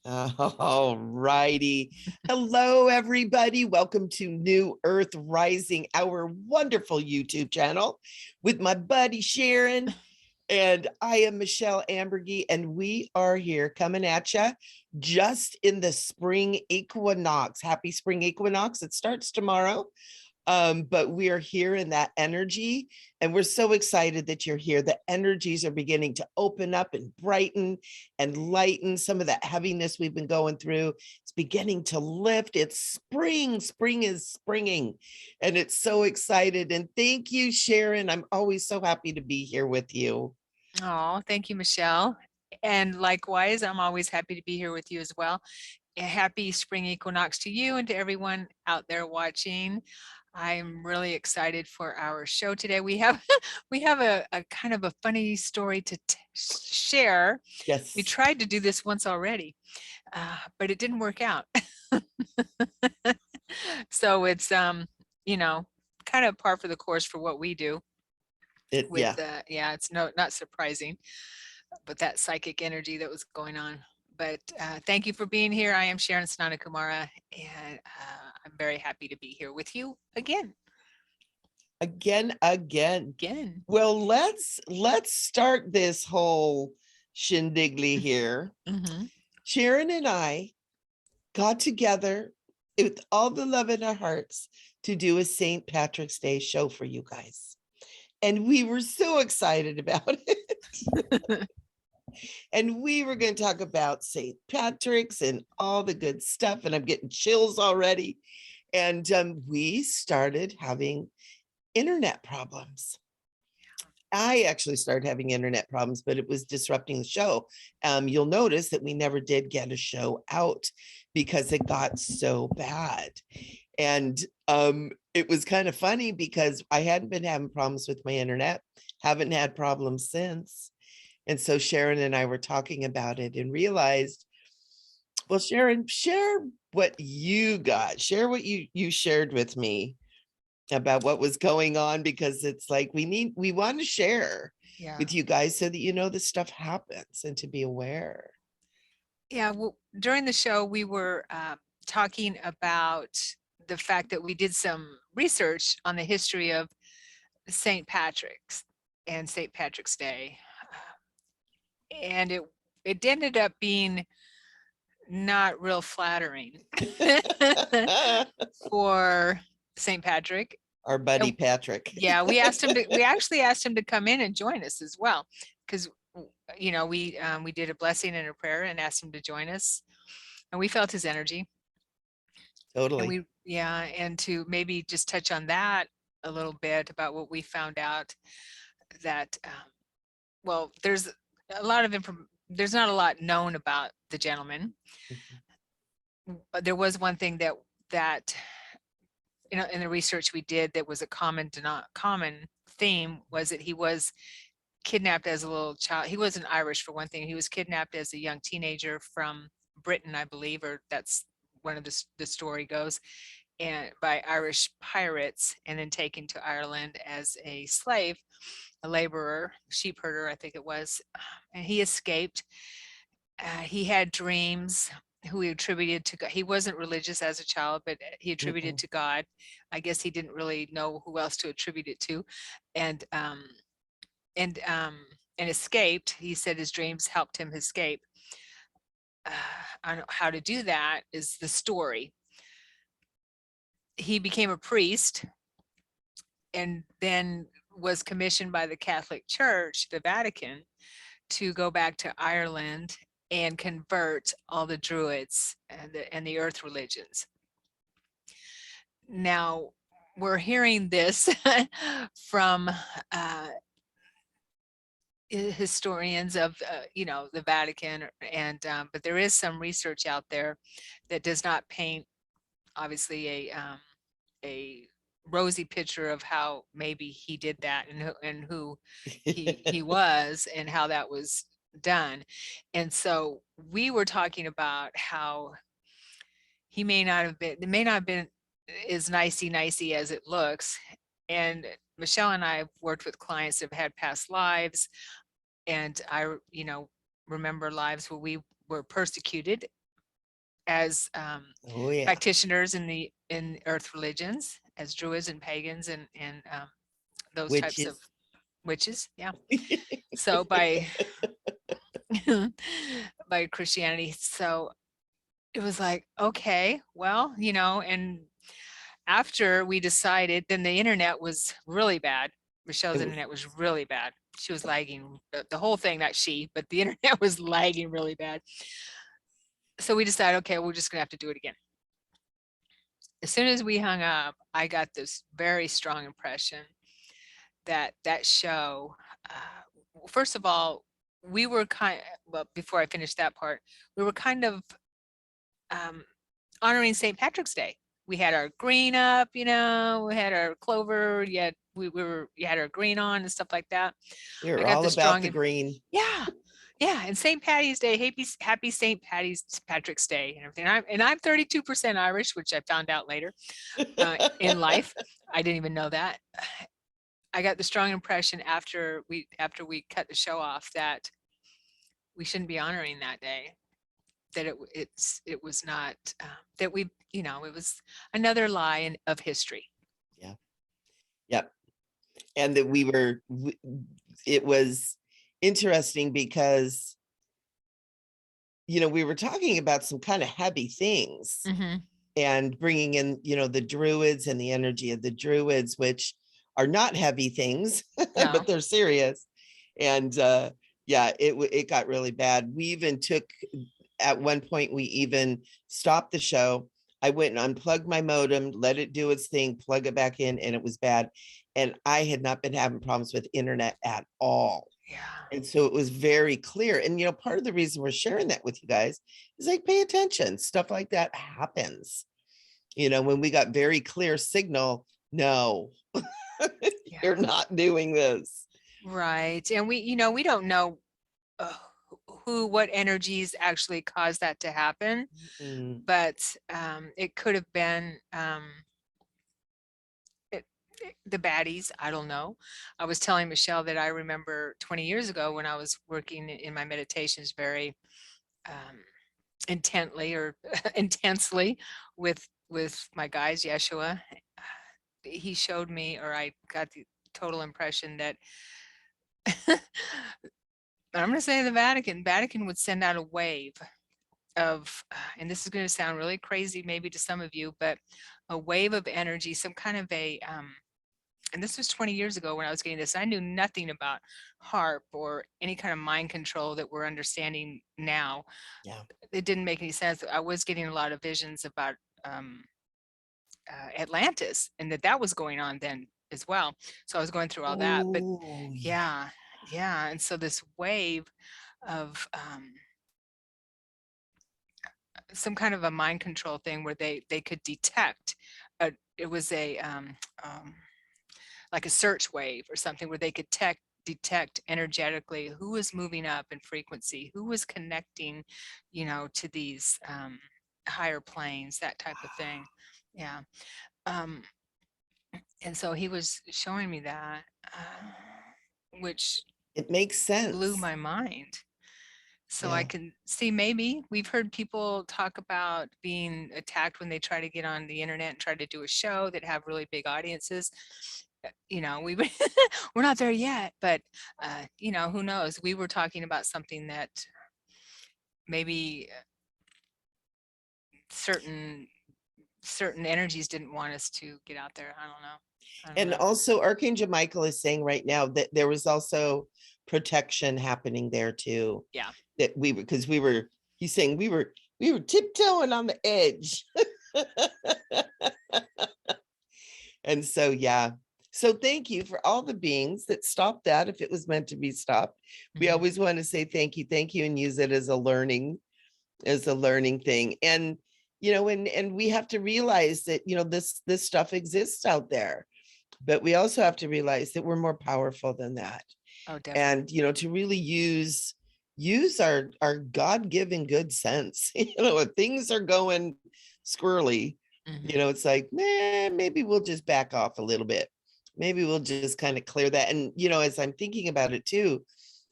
All righty. Hello, everybody. Welcome to New Earth Rising, our wonderful YouTube channel with my buddy Sharon. And I am Michelle Ambergy, and we are here coming at you just in the spring equinox. Happy spring equinox. It starts tomorrow. But we are here in that energy, and we're so excited that you're here. The energies are beginning to open up and brighten and lighten. Some of that heaviness we've been going through, it's beginning to lift. It's spring. Spring is springing, and it's so excited. And thank you, Sharon. I'm always so happy to be here with you. Oh, thank you, Michelle. And likewise, I'm always happy to be here with you as well. A happy spring equinox to you and to everyone out there watching. I'm really excited for our show today. We have a kind of a funny story to share. Yes. We tried to do this once already, but it didn't work out. So it's kind of par for the course for what we do. With it's not surprising, but that psychic energy that was going on. But thank you for being here. I am Sharon Sananda Kumara, and I'm very happy to be here with you again. Again. Well, let's start this whole shindigly here. Sharon and I got together with all the love in our hearts to do a St. Patrick's Day show for you guys. And we were so excited about it. And we were going to talk about St. Patrick's and all the good stuff. And I'm getting chills already. And we started having internet problems. I actually started having internet problems, but it was disrupting the show. You'll notice that we never did get a show out because it got so bad. And it was kind of funny because I hadn't been having problems with my internet, haven't had problems since. And so Sharon and I were talking about it and realized, well, Sharon, share what you got, share what you shared with me about what was going on, because it's like we want to share with you guys so that you know this stuff happens and to be aware. Yeah, well, during the show, we were talking about the fact that we did some research on the history of St. Patrick's and St. Patrick's Day. And it ended up being not real flattering for St. Patrick. Our buddy Patrick. Yeah, we actually asked him to come in and join us as well, because we did a blessing and a prayer and asked him to join us, and we felt his energy. Totally. And to maybe just touch on that a little bit about what we found out, that there's a lot of there's not a lot known about the gentleman. But there was one thing that in the research we did that was a common theme, was that he was kidnapped as a little child. He wasn't Irish, for one thing. He was kidnapped as a young teenager from Britain, I believe, or that's one of the story goes, and by Irish pirates, and then taken to Ireland as a slave, a laborer, sheep herder, I think it was. And he escaped. He had dreams who he attributed to God. He wasn't religious as a child, but he attributed to God. I guess he didn't really know who else to attribute it to, and escaped. He said his dreams helped him escape. On how to do that is the story. He became a priest and then was commissioned by the Catholic Church, the Vatican, to go back to Ireland and convert all the Druids and the earth religions. Now, we're hearing this from historians of the Vatican, and but there is some research out there that does not paint, obviously, a rosy picture of how maybe he did that, and who he was, and how that was done. And so we were talking about how it may not have been as nicey as it looks. And Michelle and I have worked with clients that have had past lives, and I remember lives where we were persecuted as Oh yeah. practitioners in earth religions, as druids and pagans and those types of Witches. witches. Yeah. So by by Christianity. So it was like, okay, well, and after we decided, then the internet was really bad. Michelle's internet was really bad. She was lagging the whole thing, not she, but the internet was lagging really bad. So we decided, okay, we're just gonna have to do it again. As soon as we hung up, I got this very strong impression that that show, first of all, we were well, before I finish that part, we were kind of honoring St. Patrick's Day. We had our green up, we had our clover, yet we had our green on and stuff like that. You're all about the green. Yeah. Yeah. And St. Patty's Day, happy St. Patrick's Day and everything. I'm 32% Irish, which I found out later in life. I didn't even know that. I got the strong impression after we cut the show off that we shouldn't be honoring that day. That it was not that we, it was another lie of history. Yeah. Yep. And that it was interesting because, we were talking about some kind of heavy things and bringing in, the druids and the energy of the druids, which are not heavy things, No. but they're serious. And yeah, it got really bad. We even at one point, we even stopped the show. I went and unplugged my modem, let it do its thing, plug it back in, and it was bad. And I had not been having problems with internet at all. Yeah. And so it was very clear. And, part of the reason we're sharing that with you guys is like, pay attention. Stuff like that happens. When we got very clear signal, no, you're not doing this. Right. And we don't know what energies actually caused that to happen. But it could have been the baddies. I don't know. I was telling Michelle that I remember 20 years ago when I was working in my meditations very intently or intensely with my guys, Yeshua. He showed me, or I got the total impression that I'm going to say the Vatican would send out a wave of, and this is going to sound really crazy maybe to some of you, but a wave of energy, some kind of a, and this was 20 years ago when I was getting this. I knew nothing about HARP or any kind of mind control that we're understanding now. Yeah. It didn't make any sense. I was getting a lot of visions about Atlantis and that was going on then as well. So I was going through all that, but yeah. And so this wave of some kind of a mind control thing where they could detect, it was a like a search wave or something where they could detect energetically who was moving up in frequency, who was connecting, to these higher planes, that type of thing. Yeah. And so he was showing me that, which it makes sense, blew my mind. So yeah. I can see, maybe we've heard people talk about being attacked when they try to get on the internet and try to do a show that have really big audiences. We're not there yet, but who knows? We were talking about something that maybe certain energies didn't want us to get out there. I don't know. And also Archangel Michael is saying right now that there was also protection happening there too. Yeah. That he's saying we were tiptoeing on the edge. And so, yeah. So thank you for all the beings that stopped that if it was meant to be stopped. We always want to say thank you, and use it as a learning thing. And, and we have to realize that, this stuff exists out there, but we also have to realize that we're more powerful than that. Oh, definitely. And, to really use our God-given good sense, if things are going squirrely, it's like, maybe we'll just back off a little bit. Maybe we'll just kind of clear that. And, as I'm thinking about it too,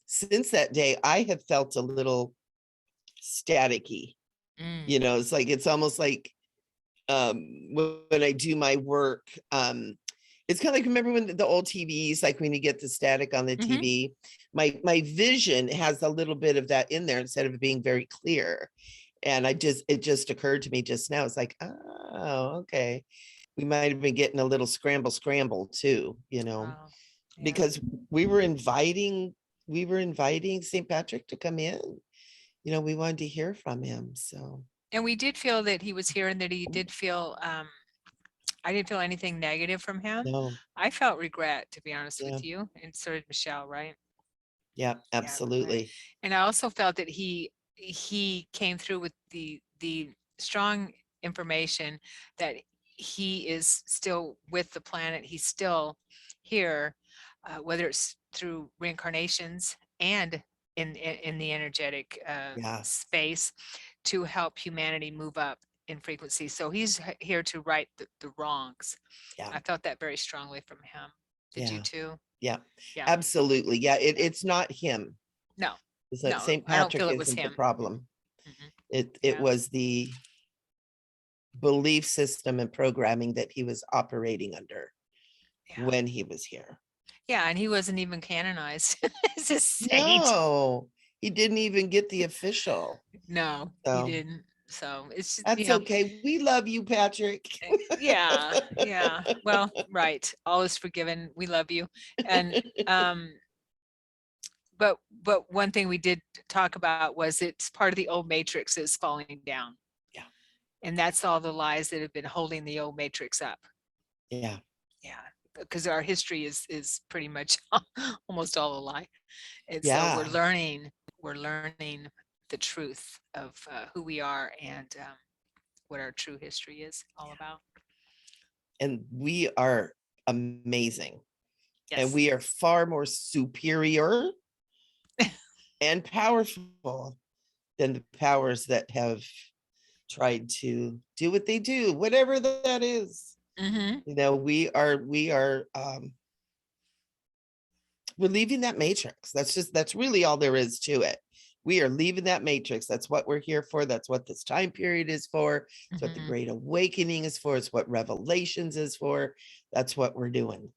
since that day, I have felt a little staticky. You know, it's almost like when I do my work, it's kind of like, remember when the old TVs, like when you get the static on the TV, my vision has a little bit of that in there instead of being very clear. And it just occurred to me just now. It's like, oh, okay. We might have been getting a little scramble too, you know, Wow. Yeah. because we were inviting St. Patrick to come in. You know, we wanted to hear from him. So. And we did feel that he was here and that he did feel, I didn't feel anything negative from him. No. I felt regret, to be honest Yeah. with you. And so did Michele, right? Yeah, absolutely. Right. And I also felt that he came through with the strong information that he is still with the planet. He's still here, whether it's through reincarnations and in the energetic Yeah. space, to help humanity move up in frequency. So he's here to right the wrongs. Yeah. I felt that very strongly from him. Did you Yeah. too? Yeah, Yeah. absolutely. Yeah, it's not him. No, It's like no, St. I don't feel Patrick it was isn't the him. problem. It Yeah. was the belief system and programming that he was operating under Yeah. when he was here. Yeah, and he wasn't even canonized as a saint. No, he didn't even get the official. No, So he didn't. So it's just, that's okay. We love you, Patrick. yeah, yeah. Well, right. All is forgiven. We love you. And but one thing we did talk about was it's part of the old matrix is falling down. Yeah. And that's all the lies that have been holding the old matrix up. Yeah. Yeah. Because our history is pretty much almost all a lie. And Yeah. so we're learning the truth of who we are and what our true history is all about. And we are amazing. Yes. And we are far more superior and powerful than the powers that have tried to do what they do, whatever that is. You know, we're leaving that matrix. That's really all there is to it. We are leaving that matrix. That's what we're here for. That's what this time period is for. It's what the Great Awakening is for. It's what Revelations is for. That's what we're doing.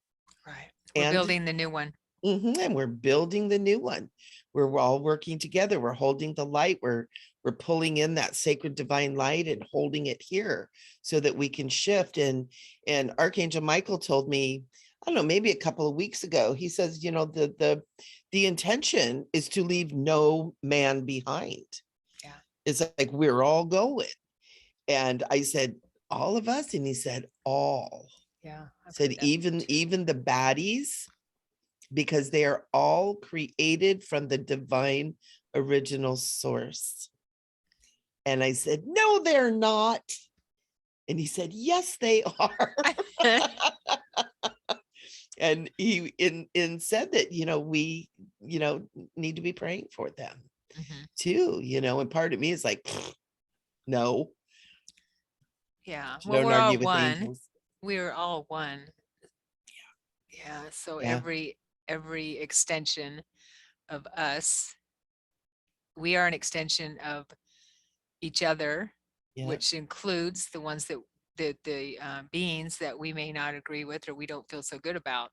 Right. We're building the new one. And we're building the new one. We're all working together. We're holding the light. We're pulling in that sacred divine light and holding it here so that we can shift. And Archangel Michael told me, I don't know, maybe a couple of weeks ago, he says, you know, the intention is to leave no man behind. Yeah. It's like we're all going. And I said, all of us? And he said, all. Yeah. Said even the baddies, because they are all created from the divine original source. And I said, no, they're not. And he said, yes, they are. And he said that, you know, we, you know, need to be praying for them too, you know, and part of me is like, no. Yeah. Well, we're all one. We're all one. Yeah. So every extension of us, we are an extension of each other, which includes the ones that the beings that we may not agree with or we don't feel so good about.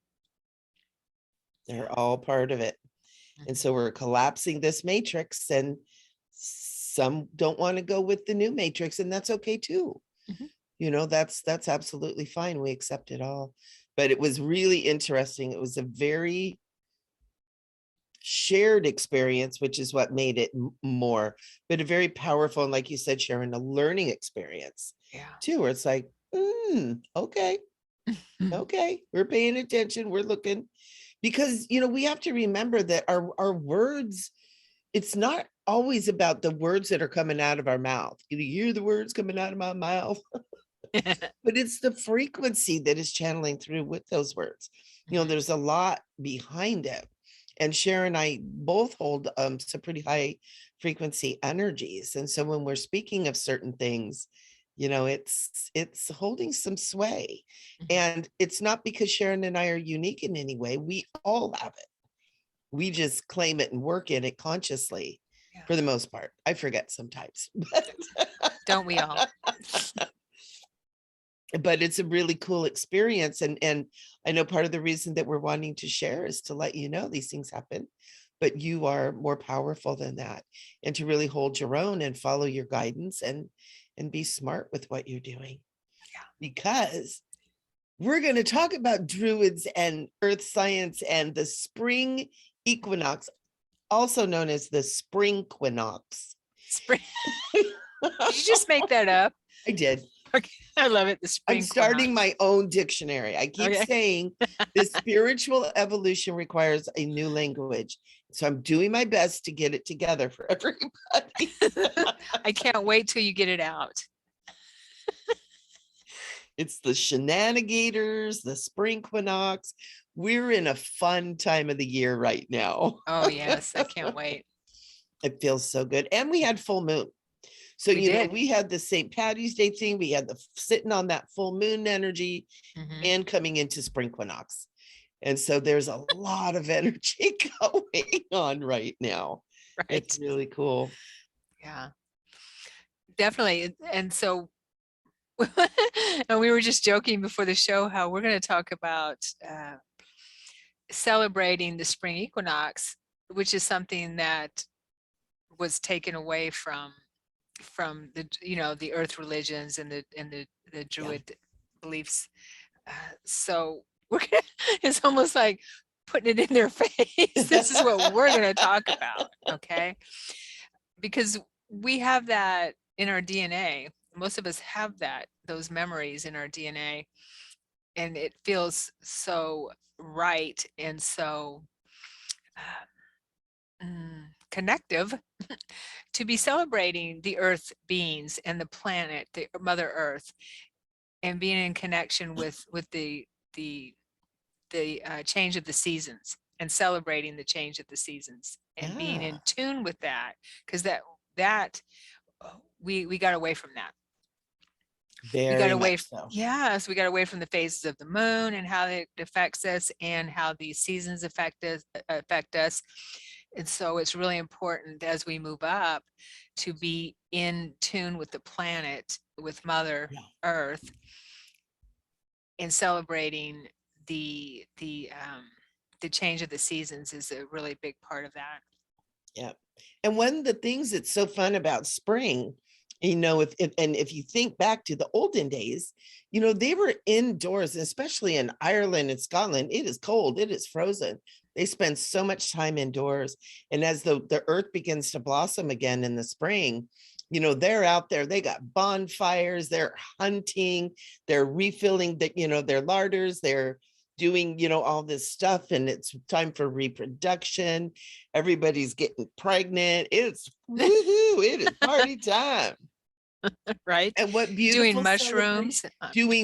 They're all part of it. And so we're collapsing this matrix, and some don't want to go with the new matrix, and that's okay too. You know, that's absolutely fine. We accept it all. But it was really interesting. It was a very shared experience, which is what made it more, but a very powerful, and like you said, Sharon, a learning experience too, where it's like, okay, okay, we're paying attention, we're looking, because, you know, we have to remember that our words, it's not always about the words that are coming out of our mouth. You hear the words coming out of my mouth, but it's the frequency that is channeling through with those words. You know, there's a lot behind it. And Sharon and I both hold some pretty high frequency energies. And so when we're speaking of certain things, you know, it's holding some sway. And it's not because Sharon and I are unique in any way. We all have it. We just claim it and work in it consciously. for the most part. I forget sometimes. Don't we all? But it's a really cool experience. And I know part of the reason that we're wanting to share is to let you know these things happen, but you are more powerful than that, and to really hold your own and follow your guidance and be smart with what you're doing. Yeah. Because we're going to talk about druids and earth science and the spring equinox, also known as the spring equinox. Spring. Did you just make that up? I did. Okay. I love it. The spring. I'm starting my own dictionary. I keep saying the spiritual evolution requires a new language. So I'm doing my best to get it together for everybody. I can't wait till you get it out. It's the shenanigators, the spring equinox. We're in a fun time of the year right now. Oh, yes. I can't wait. It feels so good. And we had full moon. So, we had the St. Patty's Day thing. We had the sitting on that full moon energy and coming into spring equinox. And so there's a lot of energy going on right now. Right. It's really cool. Yeah, definitely. And so, and we were just joking before the show how we're going to talk about celebrating the spring equinox, which is something that was taken away from the the earth religions and the druid beliefs. So we're gonna, it's almost like putting it in their face. This is what we're going to talk about, okay? Because we have that in our DNA. Most of us have those memories in our DNA, and it feels so right and so connective to be celebrating the earth beings and the planet, the Mother Earth, and being in connection with the change of the seasons, and celebrating the change of the seasons, and being in tune with that, because that we got away from that. We got away from, yes, we got away from the phases of the moon and how it affects us, and how these seasons affect us. And so it's really important as we move up to be in tune with the planet, with Mother Earth, and celebrating the change of the seasons is a really big part of that. Yeah. And one of the things that's so fun about spring, if you think back to the olden days, they were indoors, especially in Ireland and Scotland. It is cold, it is frozen. They spend so much time indoors. And as the earth begins to blossom again in the spring, they're out there, they got bonfires, they're hunting, they're refilling their larders, they're doing, all this stuff, and it's time for reproduction. Everybody's getting pregnant. It's woohoo, it is party time. Right. And what beautiful doing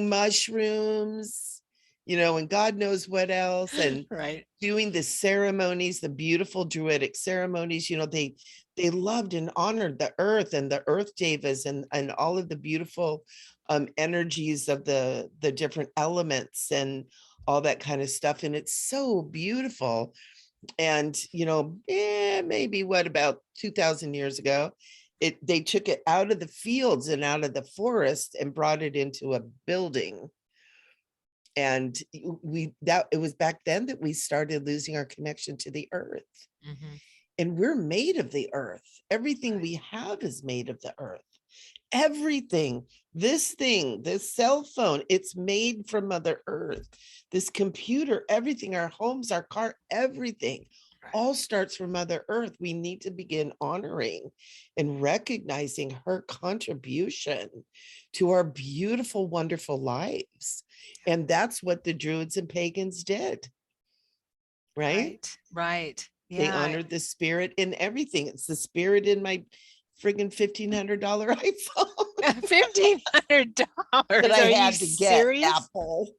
mushrooms, and God knows what else, and right, doing the ceremonies, the beautiful druidic ceremonies. They loved and honored the earth and the earth devas and all of the beautiful energies of the different elements and all that kind of stuff. And it's so beautiful. And maybe about 2,000 years ago, they took it out of the fields and out of the forest and brought it into a building. And it was back then that we started losing our connection to the earth. And we're made of the earth. Everything we have is made of the earth. Everything, this cell phone, it's made from Mother Earth. This computer, everything, our homes, our car, everything all starts from Mother Earth. We need to begin honoring and recognizing her contribution to our beautiful, wonderful lives. And that's what the Druids and pagans did. Right. Yeah. They honored the spirit in everything. It's the spirit in my friggin' $1,500 iPhone. $1,500 that I had to get. Apple.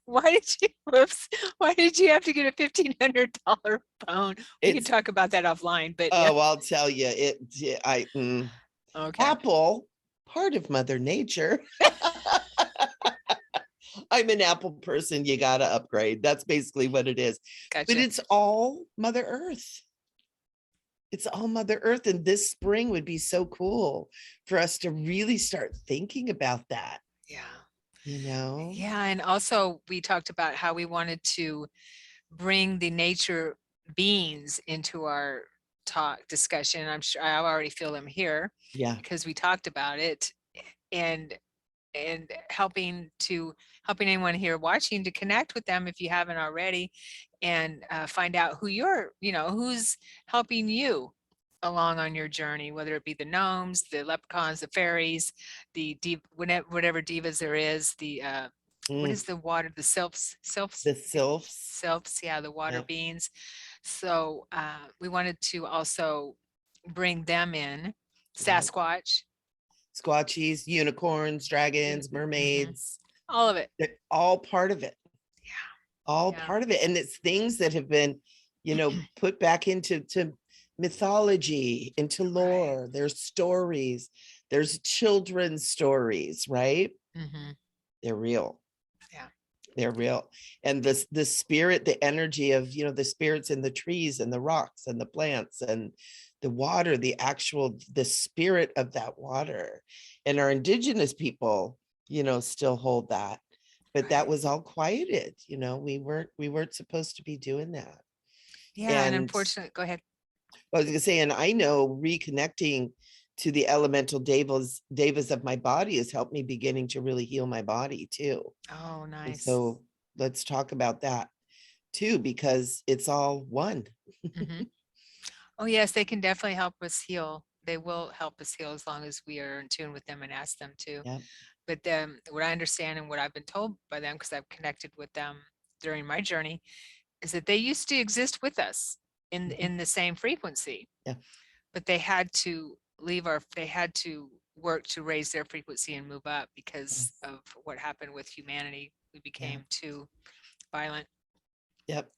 Why did you have to get a $1,500 phone? We can talk about that offline, but I'll tell you okay. Apple, part of Mother Nature. I'm an Apple person. You got to upgrade. That's basically what it is. Gotcha. But it's all Mother Earth. It's all Mother Earth. And this spring would be so cool for us to really start thinking about that. Yeah. Yeah. And also we talked about how we wanted to bring the nature beings into our talk discussion. I'm sure I already feel them here. Yeah. Because we talked about it, and helping anyone here watching to connect with them if you haven't already, and find out who who's helping you along on your journey, whether it be the gnomes, the leprechauns, the fairies, whatever divas there is, what is the water, the The sylphs. yeah, the water Yeah. beings. So we wanted to also bring them in, Sasquatch, Squatchies, unicorns, dragons, mermaids, all of it. they're all part of it. Yeah. All Yeah. part of it. And it's things that have been, put back into mythology, into lore. Right. There's stories, there's children's stories, right? They're real. Yeah. They're real. And the spirit, the energy of, the spirits in the trees and the rocks and the plants and the water, the spirit of that water. And our indigenous people, still hold that. But that was all quieted. We weren't supposed to be doing that. Yeah. And unfortunately, go ahead. I was gonna say, and I know reconnecting to the elemental devas of my body has helped me beginning to really heal my body too. Oh, And nice. so let's talk about that too, because it's all one. Oh, yes, they can definitely help us heal. They will help us heal as long as we are in tune with them and ask them to. Yeah. But what I understand and what I've been told by them, because I've connected with them during my journey, is that they used to exist with us in the same frequency. Yeah. But they had to work to raise their frequency and move up because of what happened with humanity. We became too violent. Yep.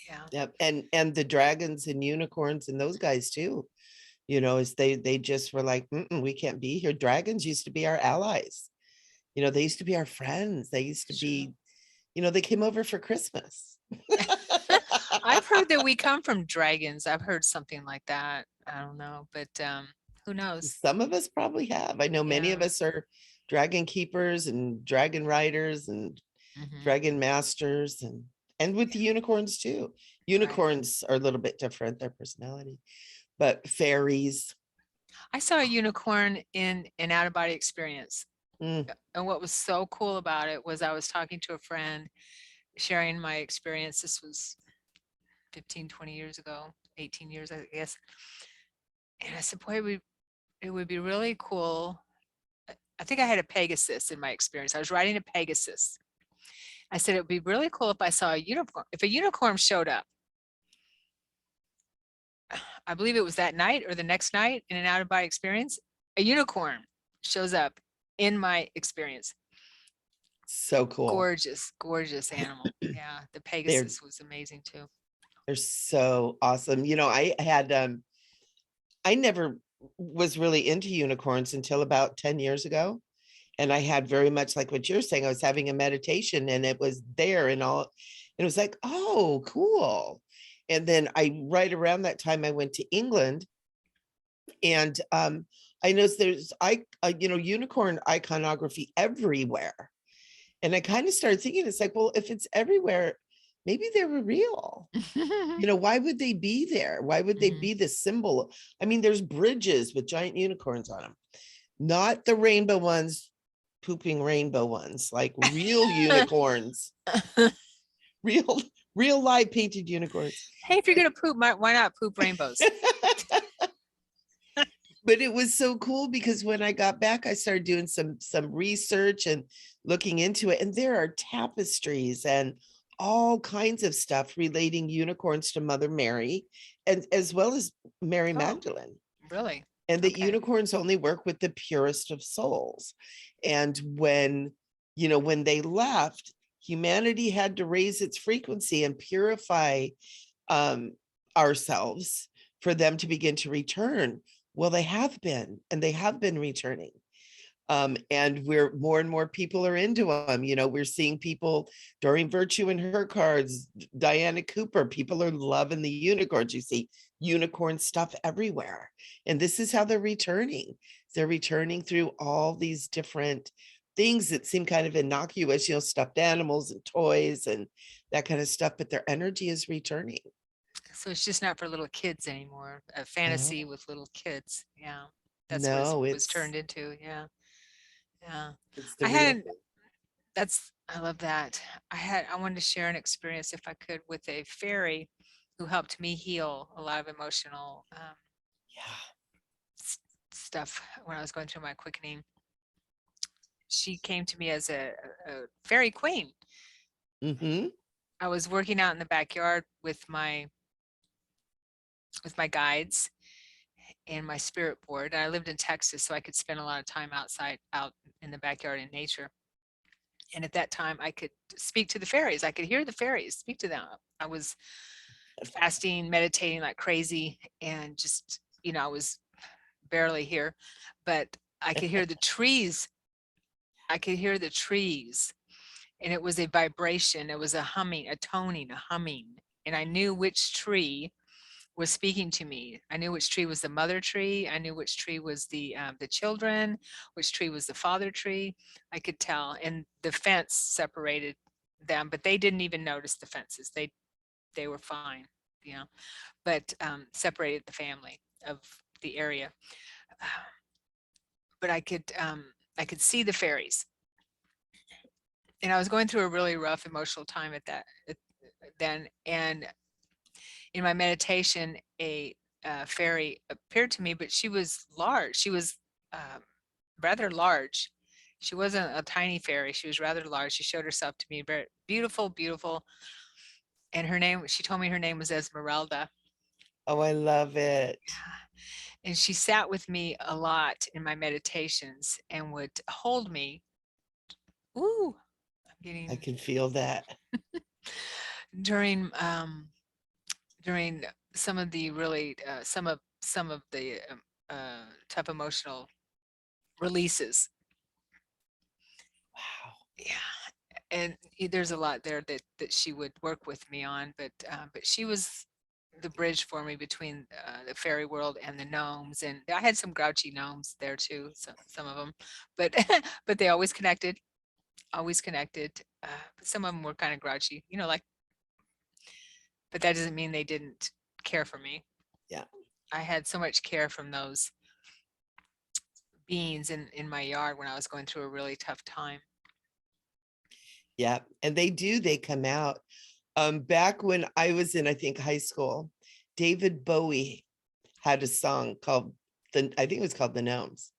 Yeah. Yep. And the dragons and unicorns and those guys too, is they just were like, we can't be here. Dragons used to be our allies. They used to be our friends. They used to be, they came over for Christmas. I've heard that we come from dragons. I've heard something like that. I don't know, but who knows? Some of us probably have. I know many of us are dragon keepers and dragon riders and dragon masters, and with the unicorns too. Unicorns are a little bit different, their personality, but fairies. I saw a unicorn in an out-of-body experience. And what was so cool about it was I was talking to a friend, sharing my experience. This was 15, 20 years ago, 18 years, I guess. And I said, boy, it would be really cool. I think I had a Pegasus in my experience. I was riding a Pegasus. I said, it would be really cool if I saw a unicorn. If a unicorn showed up, I believe it was that night or the next night in an out-of-body experience, a unicorn shows up in my experience. So cool. Gorgeous animal. Yeah, the Pegasus was amazing too. They're so awesome. I never was really into unicorns until about 10 years ago. And I had very much like what you're saying, I was having a meditation and it was there and all, and it was like, oh, cool. And then right around that time, I went to England and I noticed there's unicorn iconography everywhere. And I kind of started thinking, it's like, well, if it's everywhere, maybe they were real. Why would they be there? Why would they be the symbol? I mean, there's bridges with giant unicorns on them, not the rainbow ones, pooping rainbow ones, like real unicorns, real live painted unicorns. Hey, if you're gonna poop, why not poop rainbows? But it was so cool because when I got back, I started doing some research and looking into it, and there are tapestries and all kinds of stuff relating unicorns to Mother Mary, and as well as Mary Magdalene. Really? And that unicorns only work with the purest of souls. And when they left, humanity had to raise its frequency and purify ourselves for them to begin to return. Well, they have been, and they have been returning. And we're more and more people are into them. We're seeing people, Doreen Virtue and her cards, Diana Cooper, people are loving the unicorns. You see unicorn stuff everywhere. And this is how they're returning. They're returning through all these different things that seem kind of innocuous, stuffed animals and toys and that kind of stuff, but their energy is returning. So it's just not for little kids anymore. A fantasy with little kids. Yeah. That's what No, it was turned it's into. Yeah. Yeah. it's I the real had thing. I love that. I wanted to share an experience, if I could, with a fairy who helped me heal a lot of emotional Yeah. stuff when I was going through my quickening. She came to me as a fairy queen. Mm-hmm. I was working out in the backyard with my guides and my spirit board. I lived in Texas, so I could spend a lot of time out in the backyard in nature. And at that time, I could speak to the fairies. I could hear the fairies, speak to them. I was fasting, meditating like crazy, and just, I was barely here, but I could hear the trees. I could hear the trees, and it was a vibration. It was a humming, a toning, a humming. And I knew which tree was speaking to me. I knew which tree was the mother tree. I knew which tree was the children, which tree was the father tree. I could tell, and the fence separated them, but they didn't even notice the fences. They were fine, but separated the family of the area. But I could see the fairies, and I was going through a really rough emotional time then, and in my meditation, a fairy appeared to me, but she was large. She was rather large. She wasn't a tiny fairy. She was rather large. She showed herself to me, very beautiful, beautiful. And she told me her name was Esmeralda. Oh, I love it. And she sat with me a lot in my meditations and would hold me. Ooh, I can feel that. during some of the really some of the tough emotional releases. Wow. Yeah, and there's a lot there that she would work with me on, but she was the bridge for me between the fairy world and the gnomes. And I had some grouchy gnomes there too, some of them, but but they always connected. Some of them were kind of grouchy, like, but that doesn't mean they didn't care for me. Yeah. I had so much care from those beings in my yard when I was going through a really tough time. Yeah. And they come out. Back when I was in, I think, high school, David Bowie had a song called I think it was called The Gnomes.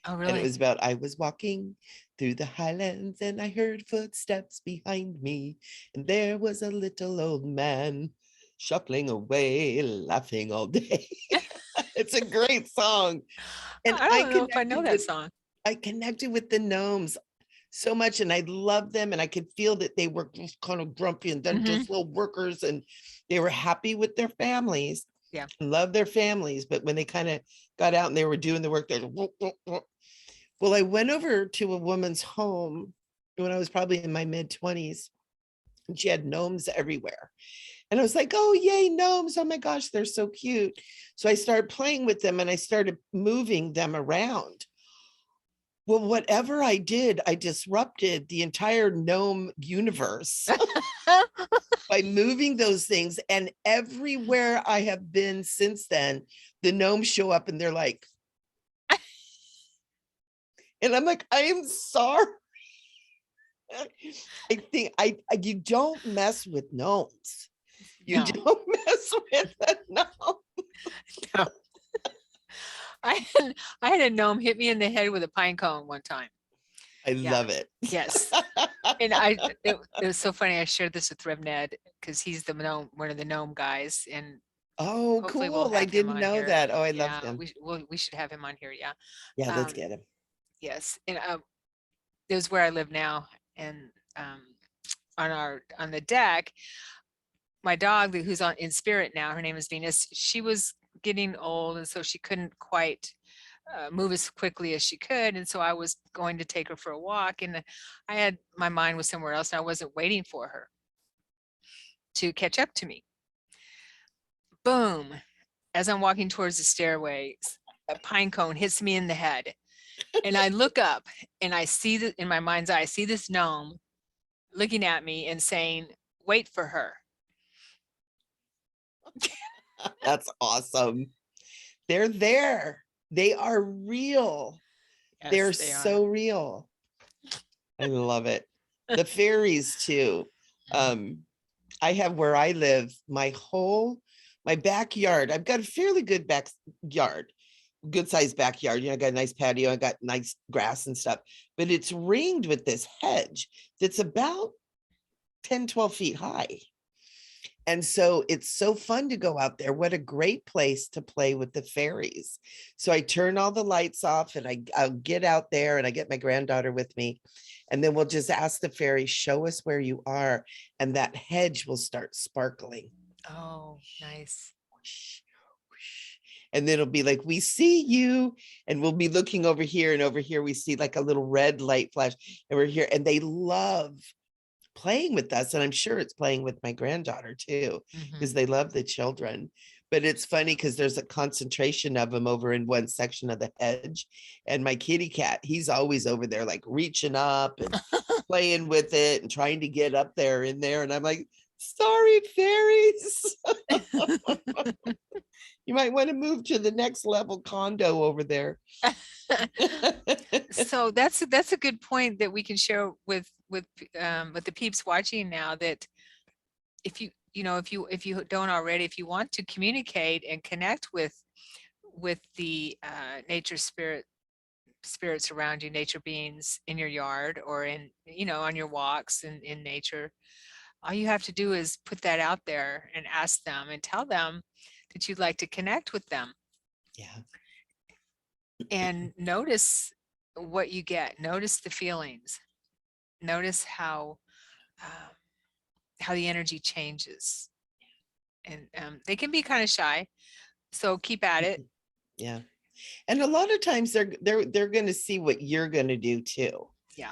Oh, And it really? was about, I was walking through the highlands and I heard footsteps behind me. And there was a little old man shuffling away, laughing all day. It's a great song. And I don't know if I know that song. I connected with the gnomes so much, and I loved them, and I could feel that they were just kind of grumpy and then just little workers, and they were happy with their families. Yeah. Love their families, but when they kind of got out and they were doing the work, they're well, I went over to a woman's home when I was probably in my mid-20s, and she had gnomes everywhere. And I was like, oh, yay, gnomes. Oh my gosh, they're so cute. So I started playing with them and I started moving them around. Well, whatever I did, I disrupted the entire gnome universe by moving those things. And everywhere I have been since then, the gnomes show up and they're like, and I'm like, I am sorry. I think you don't mess with gnomes. You don't mess with a gnome. No. I had a gnome hit me in the head with a pine cone one time. I love it. Yes. And it was so funny. I shared this with Rev Ned because he's one of the gnome guys. And oh, hopefully cool. I didn't know that. Oh, I love him. We should have him on here. Yeah. Yeah, let's get him. Yes. And this is where I live now. And on the deck, my dog, who's in spirit now, her name is Venus, she was getting old, and so she couldn't quite move as quickly as she could. And so I was going to take her for a walk, and my mind was somewhere else, and I wasn't waiting for her to catch up to me. Boom. as I'm walking towards the stairway, a pine cone hits me in the head. And I look up and I see that in my mind's eye, I see this gnome looking at me and saying, wait for her. That's awesome. They're there. They are real. Yes, They're they so are. real. I love it. The fairies too. I have where I live, my backyard. I've got a fairly good backyard, good sized backyard. I got a nice patio. I got nice grass and stuff, but it's ringed with this hedge that's about 10, 12 feet high. And so it's so fun to go out there. What a great place to play with the fairies. So I turn all the lights off and I'll get out there and I get my granddaughter with me. And then we'll just ask the fairies, show us where you are. And that hedge will start sparkling. Oh, nice. And then it'll be like, we see you. And we'll be looking over here, and over here we see like a little red light flash. And we're here. And they love playing with us. And I'm sure it's playing with my granddaughter too, because they love the children. But it's funny because there's a concentration of them over in one section of the hedge. And my kitty cat, he's always over there, like reaching up and playing with it and trying to get up there in there. And I'm like, sorry, fairies. You might want to move to the next level condo over there. So that's a good point that we can share with the peeps watching now, that if you don't already, if you want to communicate and connect with the nature spirits around you, nature beings in your yard or in on your walks in nature, all you have to do is put that out there and ask them and tell them that you'd like to connect with them. Yeah. And notice what you get. Notice the feelings. Notice how the energy changes. And they can be kind of shy, so keep at it. Yeah. And a lot of times they're going to see what you're going to do too. Yeah.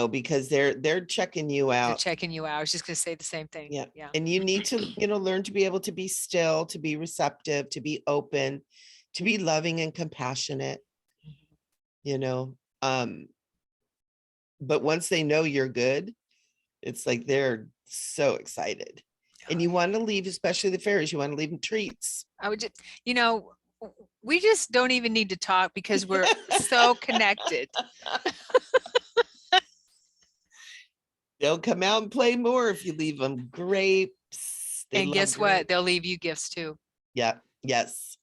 Because they're checking you out. They're checking you out. I was just going to say the same thing. Yeah. Yeah. And you need to, learn to be able to be still, to be receptive, to be open, to be loving and compassionate, but once they know you're good, it's like they're so excited. And you want to leave, especially the fairies, you want to leave them treats. I would just, we just don't even need to talk because we're so connected. They'll come out and play more if you leave them grapes. And guess what? They'll leave you gifts too. Yeah. Yes.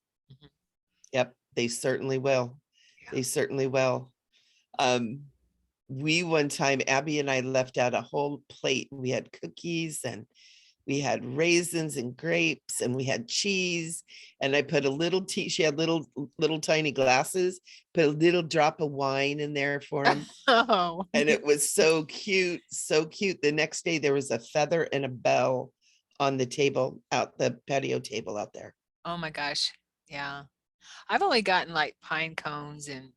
Yep. They certainly will. Yeah. They certainly will. We one time, Abby and I left out a whole plate. We had cookies and we had raisins and grapes and we had cheese. And I put a little tea. She had little tiny glasses, put a little drop of wine in there for him. Oh. And it was so cute. So cute. The next day there was a feather and a bell on the table the patio table out there. Oh my gosh. Yeah. I've only gotten like pine cones and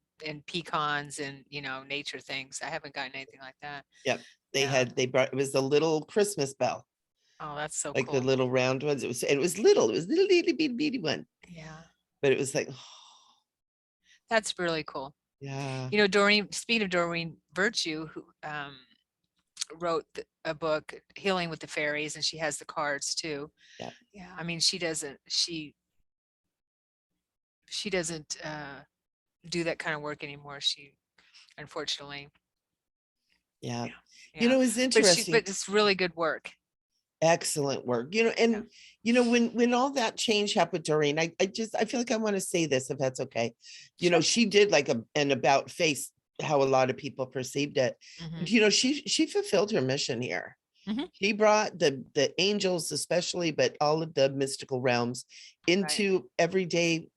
pecans and nature things. I haven't gotten anything like that. Yep. They brought, it was a little Christmas bell. Oh, that's so like cool. The little round ones. It was little itty bitty one. Yeah. But it was like, oh. That's really cool. Yeah. Doreen, speaking of Doreen Virtue, who wrote a book, Healing with the Fairies, and she has the cards too. Yeah. Yeah. I mean, she doesn't do that kind of work anymore. She, unfortunately. Yeah. It's interesting. But it's really good work. Excellent work. When all that change happened, Doreen, I feel like I want to say this, if that's okay. Sure. She did like an about face, how a lot of people perceived it. Mm-hmm. She fulfilled her mission here. Mm-hmm. She brought the angels, especially, but all of the mystical realms into everyday,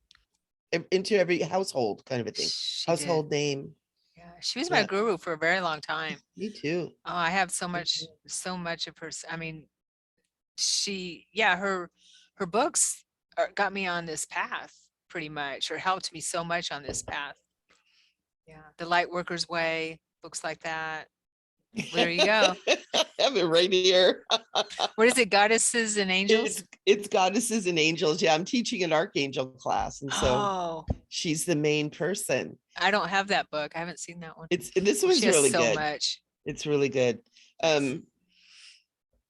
into every household kind of a thing. Household name. Yeah, she was my guru for a very long time. Me too. Oh, I have so much of her. I mean, her books got me on this path pretty much, or helped me so much on this path. Yeah, The Light Worker's Way, books like that. There you go. I have it right here. What is it? Goddesses and angels? It's goddesses and angels. Yeah, I'm teaching an archangel class, and so Oh, she's the main person. I don't have that book. I haven't seen that one. This She one's has really so good. much. It's really good. Nice.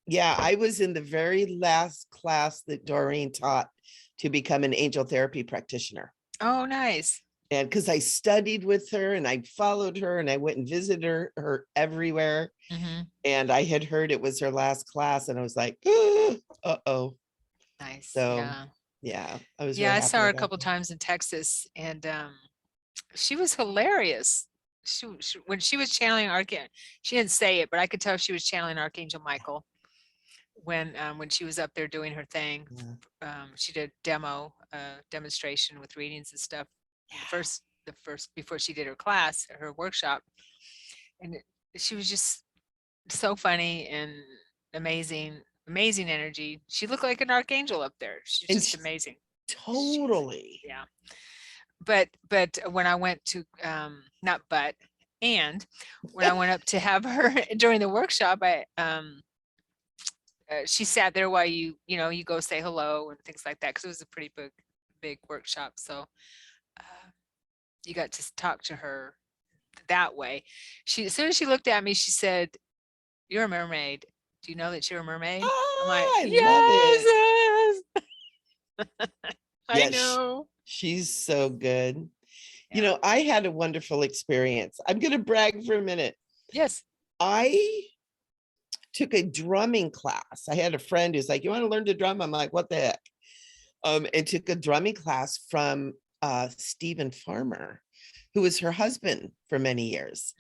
Yeah, I was in the very last class that Doreen taught to become an angel therapy practitioner. Oh, nice. And because I studied with her and I followed her and I went and visited her everywhere. And I had heard it was her last class and I was like, uh-oh. Nice. So yeah, I was I saw her a couple times in Texas, and she was hilarious. She when she was channeling Archangel, she didn't say it, but I could tell she was channeling Archangel Michael when she was up there doing her thing. She did demonstration with readings and stuff. The first before she did her class, her workshop, and she was just so funny and amazing energy. She looked like an archangel up there. She's just amazing. Totally. Yeah. But when I went to when I went up to have her during the workshop, she sat there while you go say hello and things like that, because it was a pretty big workshop. So you got to talk to her that way. As soon as she looked at me, she said, "You're a mermaid. Do you know that you're a mermaid?" I'm like, yes, love it. I know. She's so good. Yeah. I had a wonderful experience. I'm going to brag for a minute. Yes. I took a drumming class. I had a friend who's like, "You want to learn to drum?" I'm like, "What the heck?" And took a drumming class from Stephen Farmer, who was her husband for many years.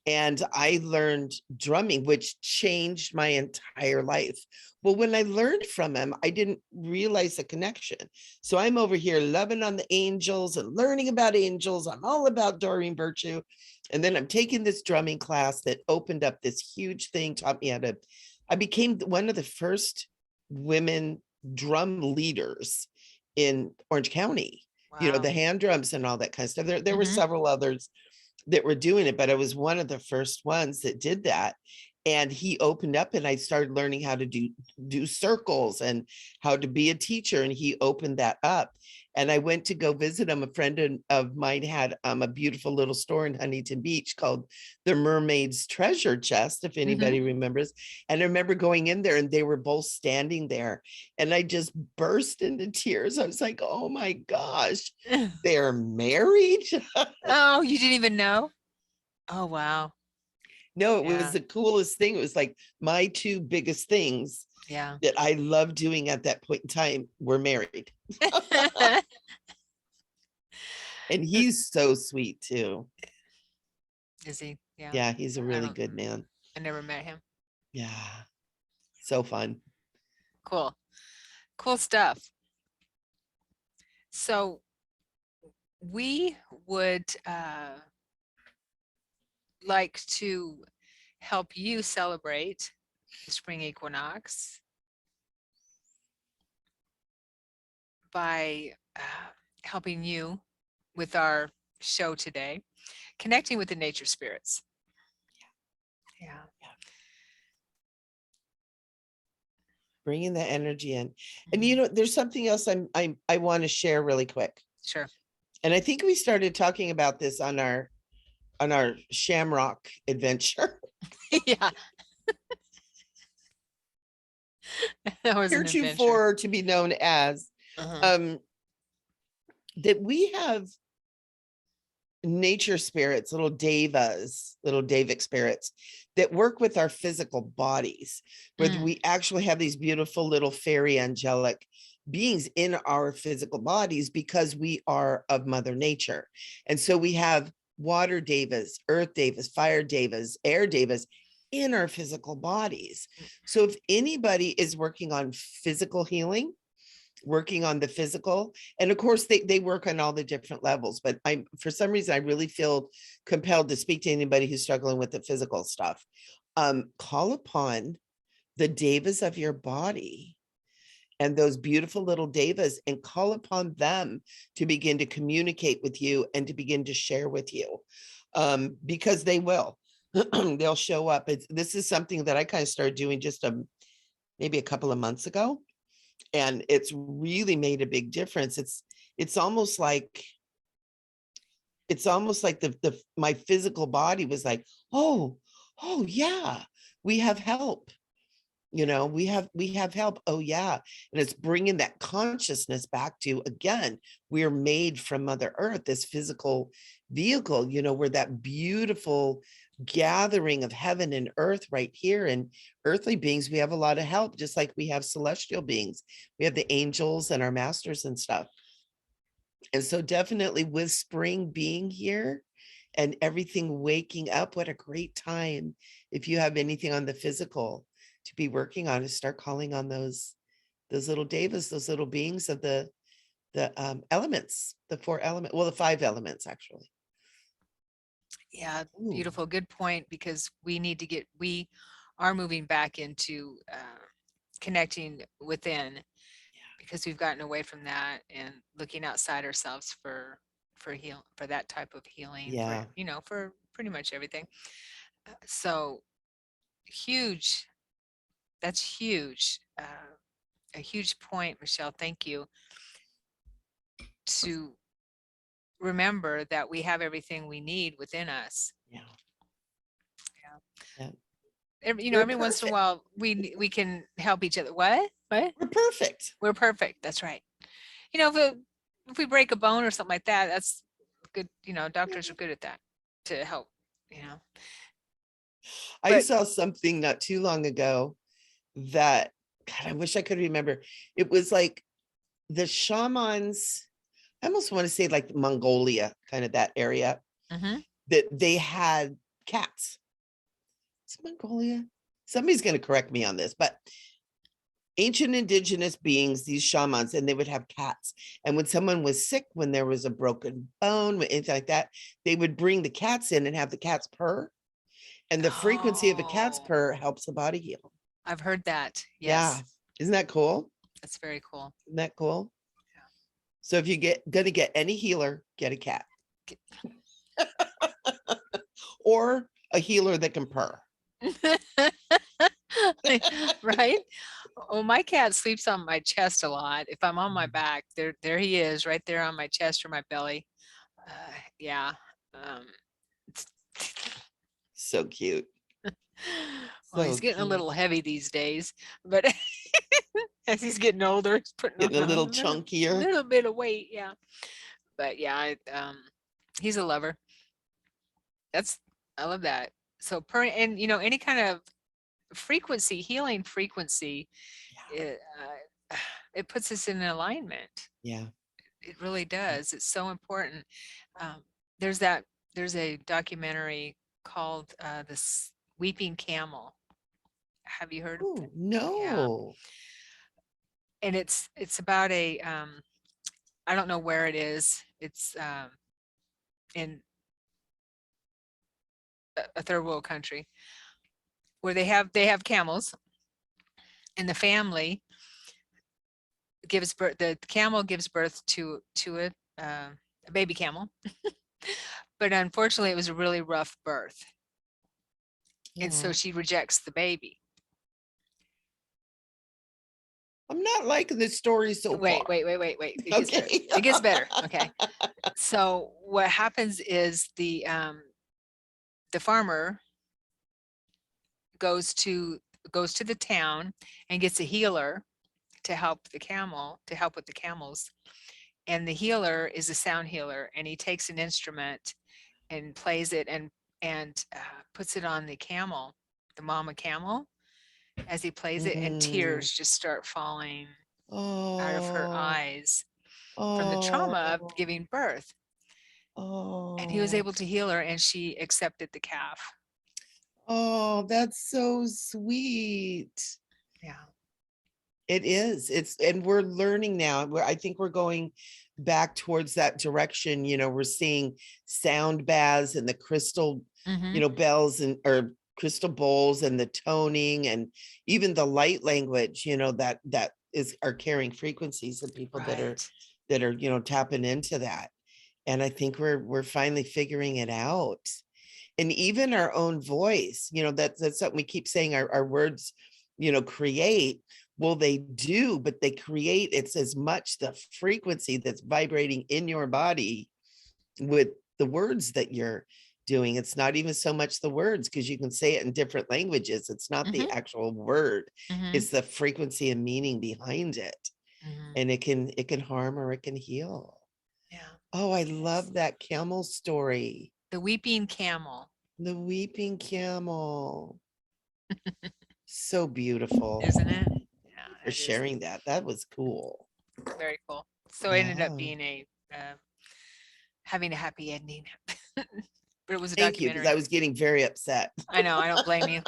And I learned drumming, which changed my entire life. Well, when I learned from him, I didn't realize the connection. So I'm over here loving on the angels and learning about angels. I'm all about Doreen Virtue. And then I'm taking this drumming class that opened up this huge thing, taught me I became one of the first women drum leaders in Orange County. Wow. The hand drums and all that kind of stuff. There were several others that were doing it, but I was one of the first ones that did that. And he opened up and I started learning how to do circles and how to be a teacher. And he opened that up. And I went to go visit him. A friend of mine had a beautiful little store in Huntington Beach called the Mermaids Treasure Chest, if anybody remembers. And I remember going in there and they were both standing there. And I just burst into tears. I was like, oh my gosh, they're married. Oh, you didn't even know? Oh, wow. No, it was the coolest thing. It was like my two biggest things that I loved doing at that point in time were married. And he's so sweet too. Is he? Yeah. Yeah, he's a really good man. I never met him. Yeah. So fun. Cool. Cool stuff. So we would like to help you celebrate the spring equinox by helping you with our show today, connecting with the nature spirits. Yeah. Bringing the energy in. And there's something else I want to share really quick. Sure. And I think we started talking about this on our Shamrock adventure. Yeah. That was heretofore to be known as that we have nature spirits, little devas, little devic spirits that work with our physical bodies, where we actually have these beautiful little fairy angelic beings in our physical bodies because we are of Mother Nature. And so we have water devas, earth devas, fire devas, air devas in our physical bodies. So if anybody is working on physical healing, working on the physical, and of course they work on all the different levels, but for some reason I really feel compelled to speak to anybody who's struggling with the physical stuff. Call upon the devas of your body and those beautiful little devas and call upon them to begin to communicate with you and to begin to share with you, because they will. they'll show up. This is something that I kind of started doing just maybe a couple of months ago, and it's really made a big difference. It's almost like the my physical body was like, oh yeah, we have help. We have help. Oh yeah. And it's bringing that consciousness back to, again, we're made from Mother Earth, this physical vehicle, we're that beautiful gathering of heaven and earth right here. And earthly beings, we have a lot of help, just like we have celestial beings. We have the angels and our masters and stuff. And so definitely with spring being here and everything waking up, what a great time. If you have anything on the physical to be working on, is start calling on those little devas, those little beings of the elements, the 4 elements, well, the 5 elements actually. Yeah, Ooh. beautiful. Good point, because we are moving back into connecting within, because we've gotten away from that and looking outside ourselves for that type of healing, Yeah. for pretty much everything. So huge. That's huge. A huge point, Michele. Thank you. To remember that we have everything we need within us. Yeah. Every once in a while we can help each other. What? We're perfect. We're perfect. That's right. If we break a bone or something like that, that's good. Doctors are good at that, to help. I saw something not too long ago that, God, I wish I could remember. It was like the shamans, I almost want to say like Mongolia, kind of that area, that they had cats. It's Mongolia. Somebody's going to correct me on this, but ancient indigenous beings, these shamans, and they would have cats. And when someone was sick, when there was a broken bone, anything like that, they would bring the cats in and have the cats purr. And the frequency of a cat's purr helps the body heal. I've heard that. Yes. Yeah. Isn't that cool? That's very cool. Isn't that cool? Yeah. So if you gonna get any healer, get a cat. Or a healer that can purr. Right? Oh, my cat sleeps on my chest a lot. If I'm on my back, there he is, right there on my chest or my belly. Yeah. So cute. Well, he's getting a little heavy these days, but as he's getting older, he's putting on a little chunkier, a little bit of weight. Yeah. But yeah, he's a lover. I love that. So and any kind of frequency, healing frequency, it puts us in alignment. Yeah, it really does. It's so important. There's a documentary called this Weeping Camel. Have you heard of it? No. Yeah. And it's about I don't know where it is. It's in a third world country where they have camels, and the family gives birth. The camel gives birth to a baby camel, but unfortunately, it was a really rough birth, and so she rejects the baby. I'm not liking this story so far. Wait. It gets better. Okay. So what happens is the farmer goes to the town and gets a healer to help with the camels. And the healer is a sound healer, and he takes an instrument and plays it and puts it on the camel, the mama camel, as he plays it, and tears just start falling out of her eyes from the trauma of giving birth. And he was able to heal her, and she accepted the calf. Oh, that's so sweet. Yeah. It is. And we're learning now. I think we're going back towards that direction. We're seeing sound baths and the crystal, bells or crystal bowls, and the toning, and even the light language, that are carrying frequencies of people that are tapping into that. And I think we're finally figuring it out. And even our own voice, that's something we keep saying, our words, create. Well, they do, but they create, it's as much the frequency that's vibrating in your body with the words that you're doing. It's not even so much the words, because you can say it in different languages. It's not the actual word. It's the frequency and meaning behind it. And it can harm or it can heal. Yeah. Oh, I love that camel story. The weeping camel. The weeping camel. So beautiful. Isn't it? Yeah. For sharing that. That was cool. Very cool. So it ended up being having a happy ending. But it was a Thank you, documentary. because I was getting very upset. I know, I don't blame you.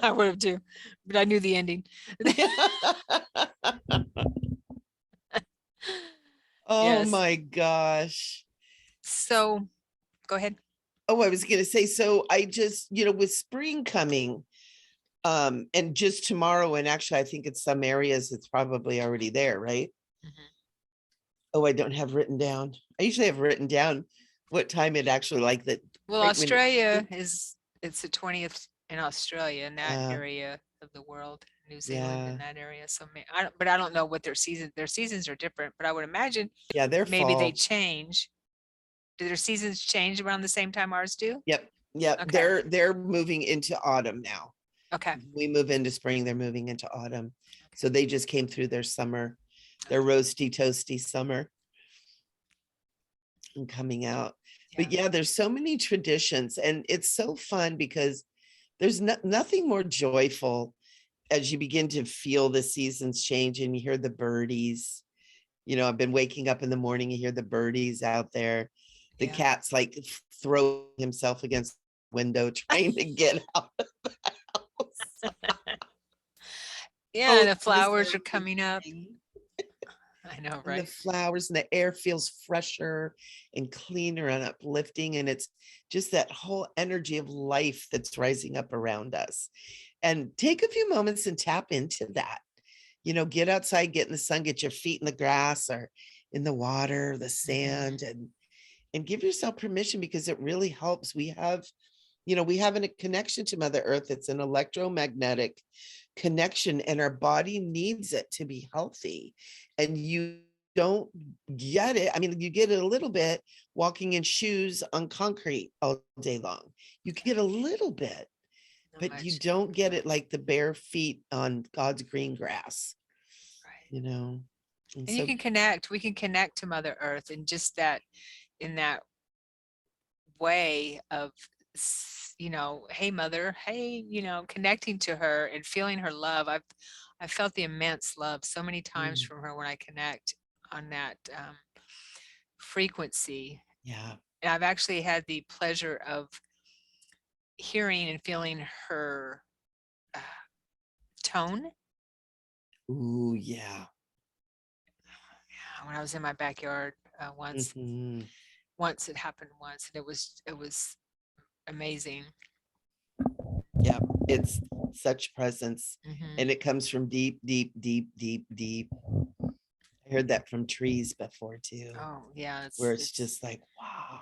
I would have too, but I knew the ending. Oh my gosh. So go ahead. Oh, I was going to say, so I just, with spring coming, and just tomorrow, and actually I think in some areas it's probably already there, right? Oh, I don't have written down. I usually have written down what time it actually like that. Well, Australia it's the 20th in Australia, in that area of the world, New Zealand in that area. So but I don't know what their seasons are different, but I would imagine maybe they change. Do their seasons change around the same time ours do? Yep. Okay. They're moving into autumn now. Okay. We move into spring, they're moving into autumn. Okay. So they just came through their summer, their roasty toasty summer, and coming out. But there's so many traditions, and it's so fun because there's nothing more joyful as you begin to feel the seasons change and you hear the birdies. I've been waking up in the morning, you hear the birdies out there. The cat's like throw himself against the window trying to get out of the house. The flowers are coming up. I know, right? And the flowers, and the air feels fresher and cleaner and uplifting. And it's just that whole energy of life that's rising up around us. And take a few moments and tap into that. Get outside, get in the sun, get your feet in the grass or in the water, the sand, and give yourself permission, because it really helps. We have a connection to Mother Earth. It's an electromagnetic connection, and our body needs it to be healthy. And you don't get it. I mean, you get it a little bit walking in shoes on concrete all day long. You get a little bit, but you don't get it like the bare feet on God's green grass. Right. And so you can connect. We can connect to Mother Earth, and just that, in that way of, hey mother, hey, connecting to her and feeling her love. I've felt the immense love so many times from her when I connect on that frequency. Yeah. And I've actually had the pleasure of hearing and feeling her tone. Ooh, yeah. When I was in my backyard once. Once it happened once, and it was amazing. Yeah, it's such presence, and it comes from deep, deep, deep, deep, deep. I heard that from trees before too. Oh yeah, where it's just like, wow.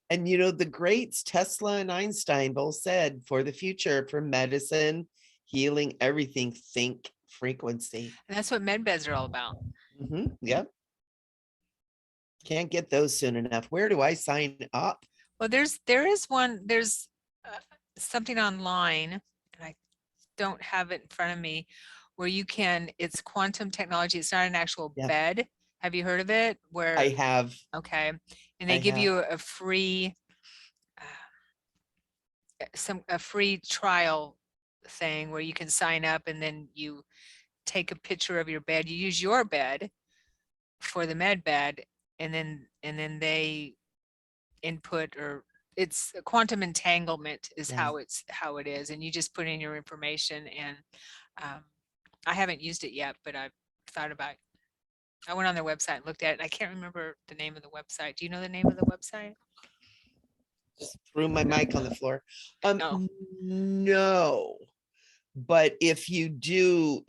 And the greats Tesla and Einstein both said, for the future, for medicine, healing, everything, think frequency. And that's what med beds are all about. Yep. Can't get those soon enough. Where do I sign up? Well, there's something online, and I don't have it in front of me, where it's quantum technology. It's not an actual bed. Have you heard of it? Where I have. Okay. And they give you a free free trial thing where you can sign up, and then you take a picture of your bed. You use your bed for the med bed, and then they input, or it's a quantum entanglement is how it is, and you just put in your information. And I haven't used it yet, but I've thought about it. I went on their website and looked at it, and I can't remember the name of the website. Do you know the name of the website? Just threw my mic on the floor. No, but if you do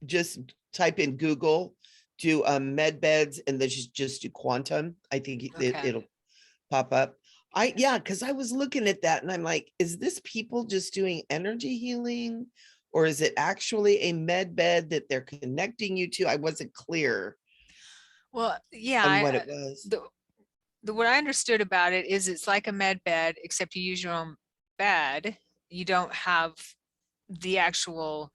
just type in Google, do med beds, and just do quantum, I think it'll pop up. Yeah, because I was looking at that and I'm like, is this people just doing energy healing? Or is it actually a med bed that they're connecting you to? I wasn't clear Well, yeah, on what it was. what I understood about it is it's like a med bed, except you use your own bed. You don't have the actual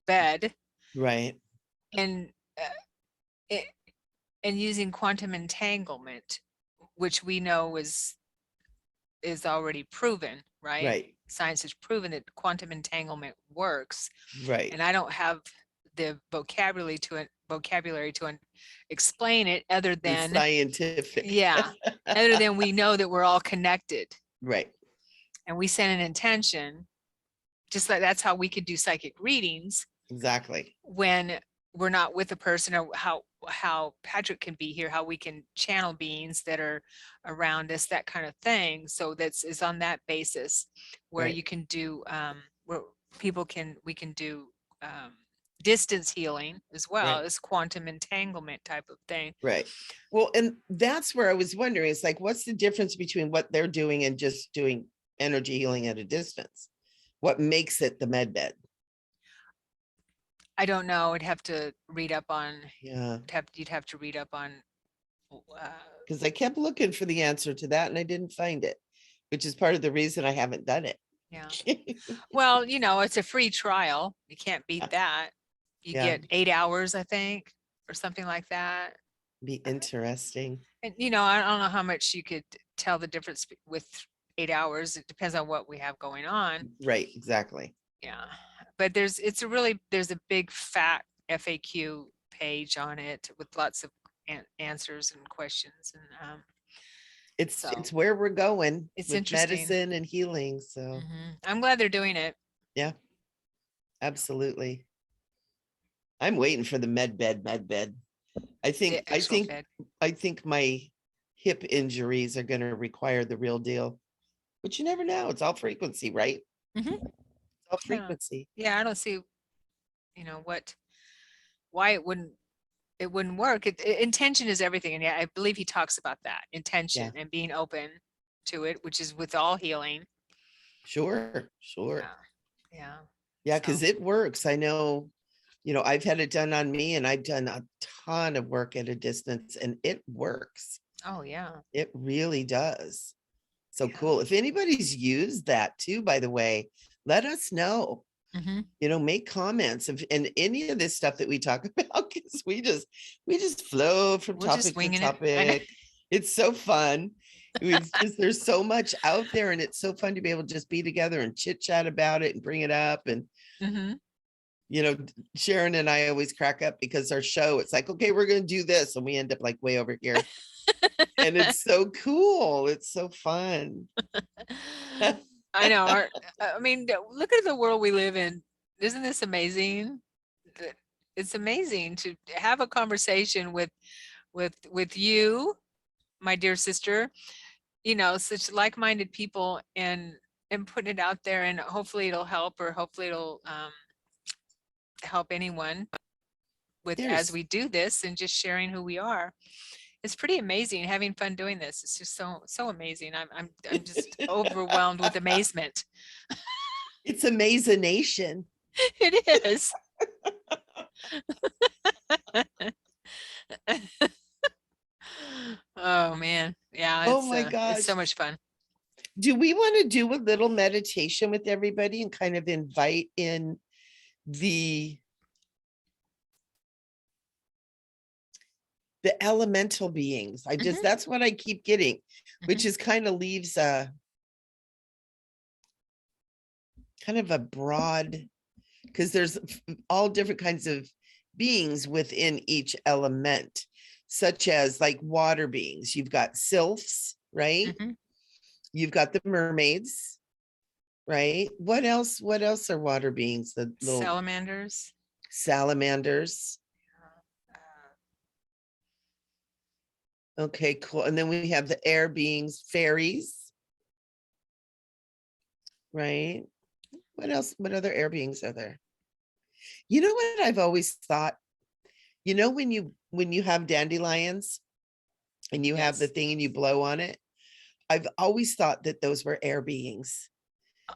bed, Right, and it, and using quantum entanglement, which we know is already proven, right? right, Science has proven that quantum entanglement works, right. and I don't have the vocabulary to explain it other The than, scientific. yeah, other than we know that we're all connected, Right, and we send an intention, just like that's how we could do psychic readings exactly. when we're not with a person, or how Patrick can be here, how we can channel beings that are around us, that kind of thing. So that's is on that basis where Right. you can do where we can do distance healing as well Right. as quantum entanglement type of thing. Right. Well, and that's where I was wondering, it's like, what's the difference between what they're doing and just doing energy healing at a distance? What makes it the med bed? I don't know. I'd have to read up on. Yeah. You'd have to read up on. Because I kept looking for the answer to that and I didn't find it, which is part of the reason I haven't done it. Yeah. Well, it's a free trial. You can't beat that. You Yeah. get 8 hours, I think, or something like that. Be interesting. And I don't know how much you could tell the difference with 8 hours. It depends on what we have going on. Right. Exactly. Yeah. But there's a big fat FAQ page on it with lots of answers and questions, and It's where we're going it's with interesting. medicine and healing. So I'm glad they're doing it. yeah, absolutely. I'm waiting for the med bed. I think my hip injuries are going to require the real deal, but you never know. It's all frequency, right? It's all frequency. Yeah, I don't see, why it wouldn't work. Intention is everything, and yeah, I believe he talks about that intention and being open to it, which is with all healing. Sure. Yeah, because it works. I know, I've had it done on me and I've done a ton of work at a distance and it works. Oh, yeah. It really does. So cool. If anybody's used that too, by the way, let us know. Make comments and any of this stuff that we talk about, because we just flow from topic to topic. It's so fun. There's so much out there and it's so fun to be able to just be together and chit chat about it and bring it up. And Sharon and I always crack up because our show, it's like, okay, we're going to do this. And we end up like way over here. And it's so cool. It's so fun. I know. I mean, look at the world we live in. Isn't this amazing? It's amazing to have a conversation with you, my dear sister, such like-minded people, and putting it out there, and hopefully it'll help, or hopefully it'll help anyone as we do this and just sharing who we are. It's pretty amazing having fun doing this. It's just so amazing. I'm just overwhelmed with amazement. It's amazing. It is. Oh man. Yeah. Oh my gosh. It's so much fun. Do we want to do a little meditation with everybody and kind of invite in the elemental beings? That's what I keep getting, which is kind of leaves a kind of a broad, because there's all different kinds of beings within each element, such as like water beings. You've got sylphs, right? You've got the mermaids, right? What else are water beings? The little salamanders. Okay, cool. And then we have the air beings, fairies, right? What else? What other air beings are there? You know what I've always thought? When you have dandelions and you have the thing and you blow on it, I've always thought that those were air beings.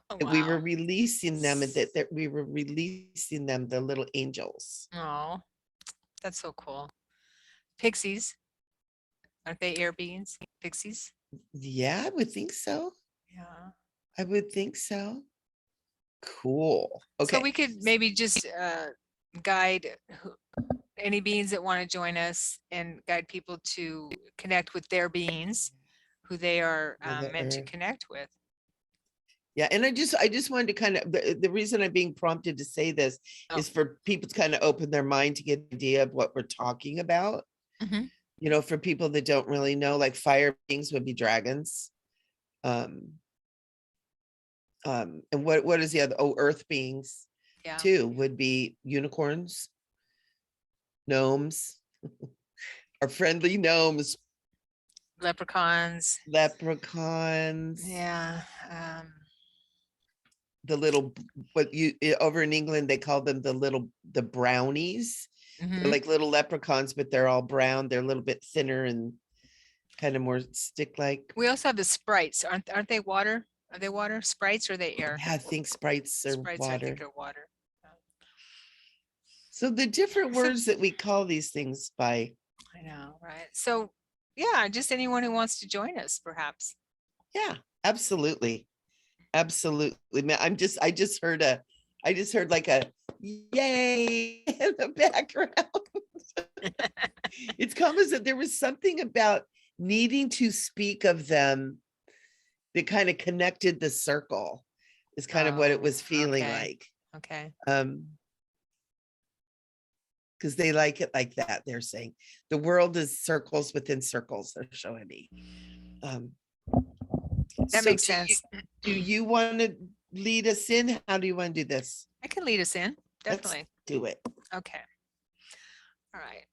Oh, We were wow. releasing them, and that we were releasing them, the little angels. Oh, that's so cool. Pixies. Aren't they air beings? Pixies? Yeah, I would think so. Yeah. I would think so. Cool. So Okay. we could maybe just guide any beings that want to join us and guide people to connect with their beings who they are Mother meant to Earth. connect with. Yeah, and I just wanted to kind of, the reason I'm being prompted to say this Oh. is for people to kind of open their mind to get an idea of what we're talking about. Mhm. You know, for people that don't really know, like fire beings would be dragons. And what is the other? Oh, earth beings Yeah. too would be unicorns, gnomes, our friendly gnomes, Leprechauns. leprechauns, Yeah. the little, over in England they call them the brownies. They're Mhm. like little leprechauns, but they're all brown. They're a little bit thinner and kind of more stick-like. We also have the sprites. Aren't they water? Are they water? Sprites or are they air? Yeah, I think sprites are Sprites, I think, water. are water. So the different So words that we call these things by. I know, right? So yeah, just anyone who wants to join us, perhaps. Yeah, absolutely. Absolutely. Man, I just heard like a yay in the background. It's almost that there was something about needing to speak of them that kind of connected the circle, is kind of what it was feeling okay. like. Okay. Because they like it like that. They're saying the world is circles within circles, they're showing me. That So makes sense. do you want to lead us in? How do you want to do this? I can lead us in. Definitely. Let's do it. Okay. All right.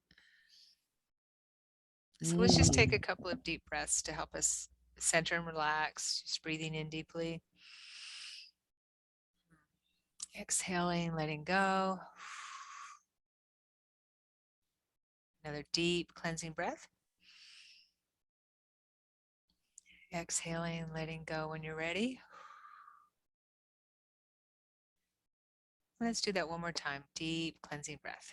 So let's just take a Mm. couple of deep breaths to help us center and relax. Just breathing in deeply. Exhaling, letting go. Another deep cleansing breath. Exhaling, letting go when you're ready. Let's do that one more time. Deep cleansing breath.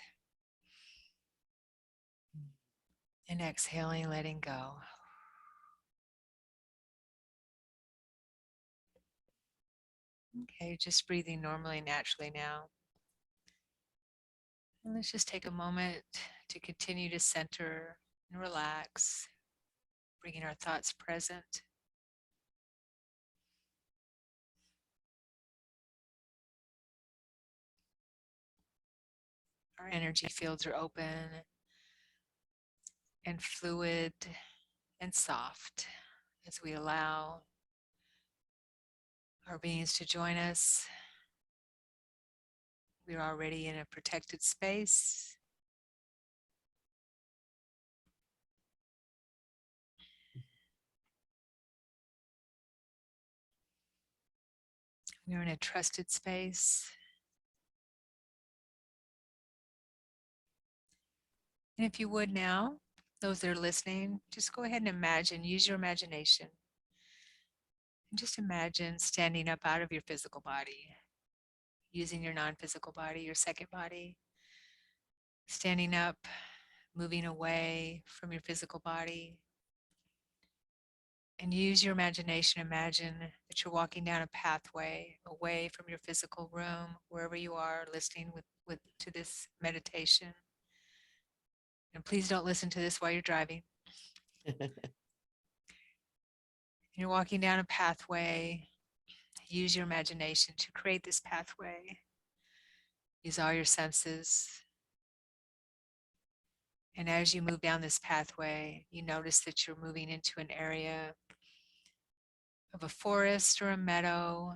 And exhaling, letting go. Okay, just breathing normally, naturally now. And let's just take a moment to continue to center and relax, bringing our thoughts present. Our energy fields are open and fluid and soft as we allow our beings to join us. We're already in a protected space. We're in a trusted space. And if you would now, those that are listening, just go ahead and imagine, use your imagination. And just imagine standing up out of your physical body, using your non-physical body, your second body, standing up, moving away from your physical body. And use your imagination. Imagine that you're walking down a pathway away from your physical room, wherever you are listening to this meditation. And please don't listen to this while you're driving. You're walking down a pathway. Use your imagination to create this pathway. Use all your senses. And as you move down this pathway, you notice that you're moving into an area of a forest or a meadow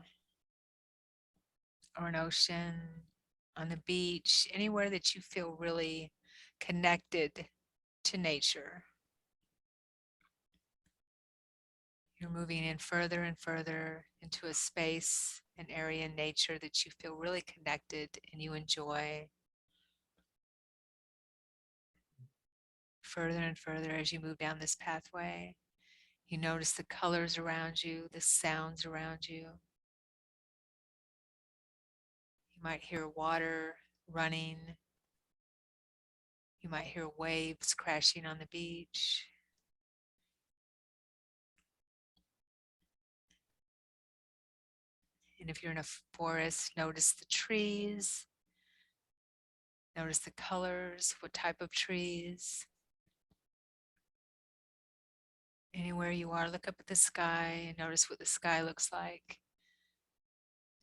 or an ocean, on the beach, anywhere that you feel really connected to nature. You're moving in further and further into a space, an area in nature that you feel really connected and you enjoy. Further and further as you move down this pathway, You notice the colors around you, the sounds around you. You might hear water running. You might hear waves crashing on the beach. And if you're in a forest, notice the trees. Notice the colors, what type of trees. Anywhere you are, look up at the sky and notice what the sky looks like.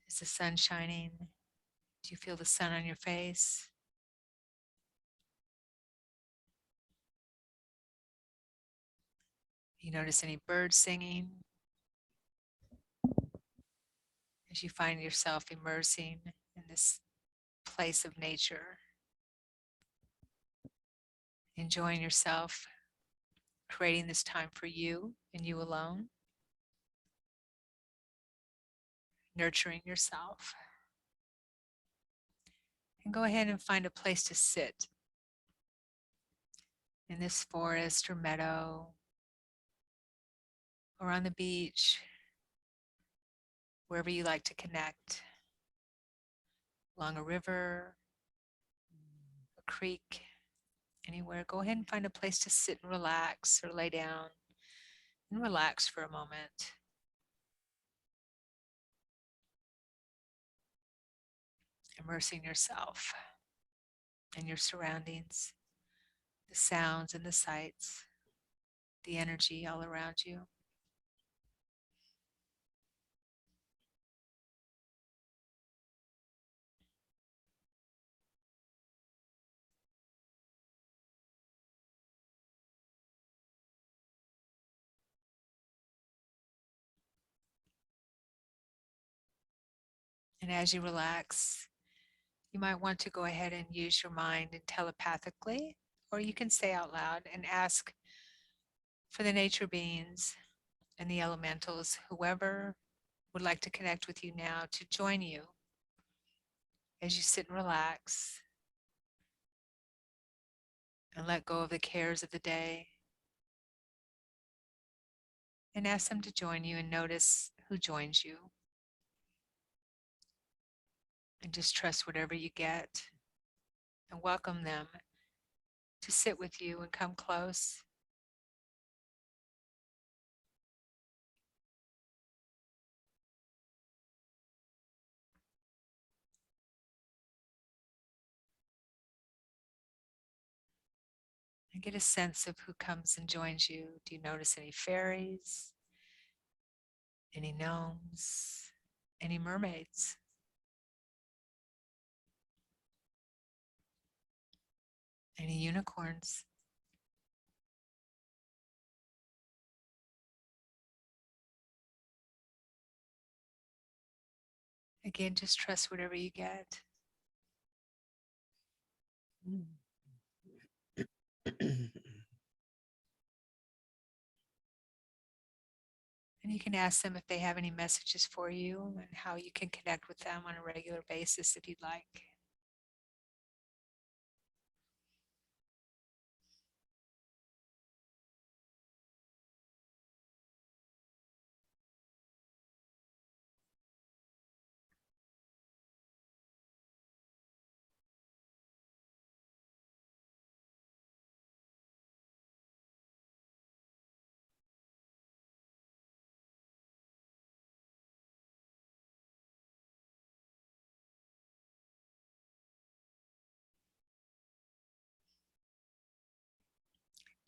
Is the sun shining? Do you feel the sun on your face? You notice any birds singing? As you find yourself immersing in this place of nature, enjoying yourself, creating this time for you and you alone, nurturing yourself. And go ahead and find a place to sit in this forest or meadow or on the beach, wherever you like to connect, along a river, a creek, anywhere. Go ahead and find a place to sit and relax or lay down and relax for a moment. Immersing yourself and your surroundings, the sounds and the sights, the energy all around you. And as you relax, you might want to go ahead and use your mind and telepathically, or you can say out loud and ask for the nature beings and the elementals, whoever would like to connect with you now, to join you as you sit and relax and let go of the cares of the day, and ask them to join you and notice who joins you. And just trust whatever you get and welcome them to sit with you and come close. And get a sense of who comes and joins you. Do you notice any fairies, any gnomes, any mermaids? Any unicorns? Again, just trust whatever you get. And you can ask them if they have any messages for you and how you can connect with them on a regular basis if you'd like.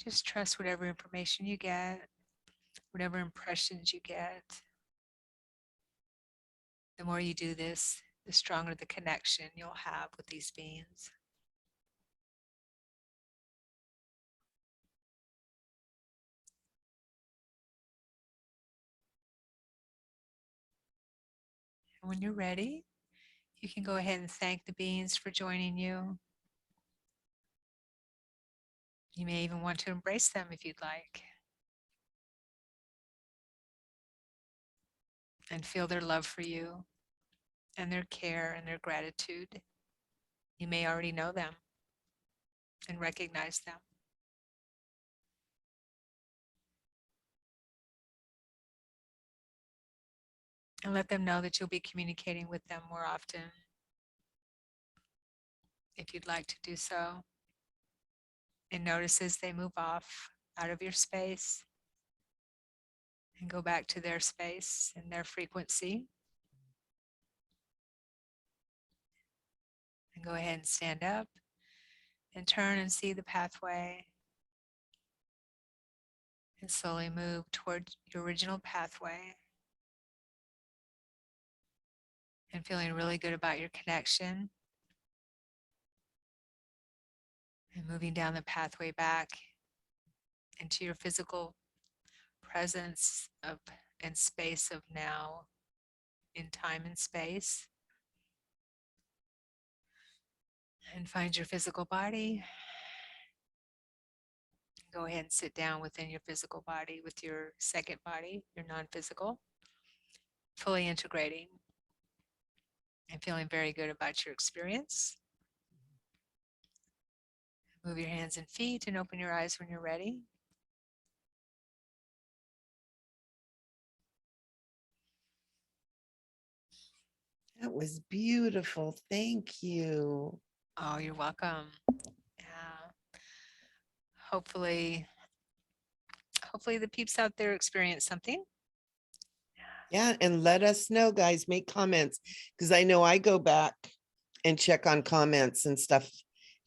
Just trust whatever information you get, whatever impressions you get. The more you do this, the stronger the connection you'll have with these beings. And when you're ready, you can go ahead and thank the beings for joining you. You may even want to embrace them if you'd like. And feel their love for you and their care and their gratitude. You may already know them and recognize them. And let them know that you'll be communicating with them more often if you'd like to do so. And notice as they move off out of your space and go back to their space and their frequency. And go ahead and stand up and turn and see the pathway. And slowly move toward your original pathway. And feeling really good about your connection. And moving down the pathway back into your physical presence of and space of now in time and space. And find your physical body. Go ahead and sit down within your physical body with your second body, your non-physical, fully integrating and feeling very good about your experience. Move your hands and feet and open your eyes when you're ready. That was beautiful. Thank you. Oh, you're welcome. Yeah. Hopefully the peeps out there experience something. Yeah, and let us know, guys. Make comments, because I know I go back and check on comments and stuff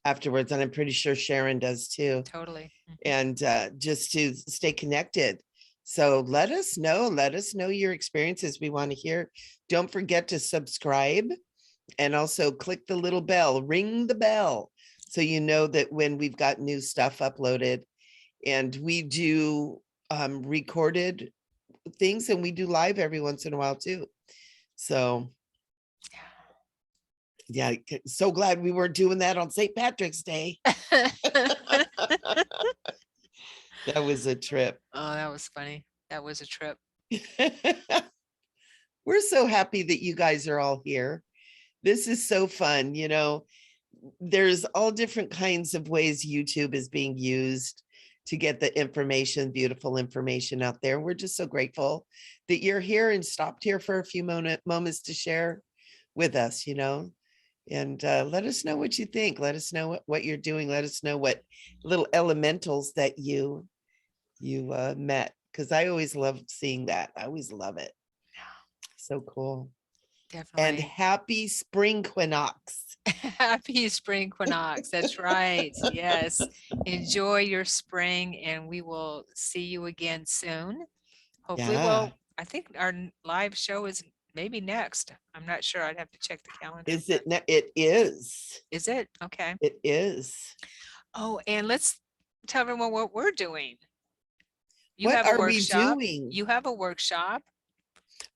afterwards, and I'm pretty sure Sharon does too. Totally. And just to stay connected. So let us know your experiences. We want to hear. Don't forget to subscribe and also click the little bell, ring the bell, so you know that when we've got new stuff uploaded. And we do recorded things, and we do live every once in a while too. So yeah, so glad we weren't doing that on St. Patrick's Day. That was a trip. Oh, that was funny. That was a trip. We're so happy that you guys are all here. This is so fun. You know, there's all different kinds of ways YouTube is being used to get the information, beautiful information out there. We're just so grateful that you're here and stopped here for a few moments to share with us, you know, and let us know what you think. Let us know what you're doing. Let us know what little elementals that you met, because I always love seeing that. I always love it. So cool. Definitely. And happy spring equinox. Happy spring equinox. That's right. Yes. Enjoy your spring, and we will see you again soon. Hopefully, well, I think our live show is maybe next. I'm not sure. I'd have to check the calendar. Is it? It is. Is it? Okay. It is. Oh, and let's tell everyone what we're doing. You What have a are we workshop. doing? You have a workshop.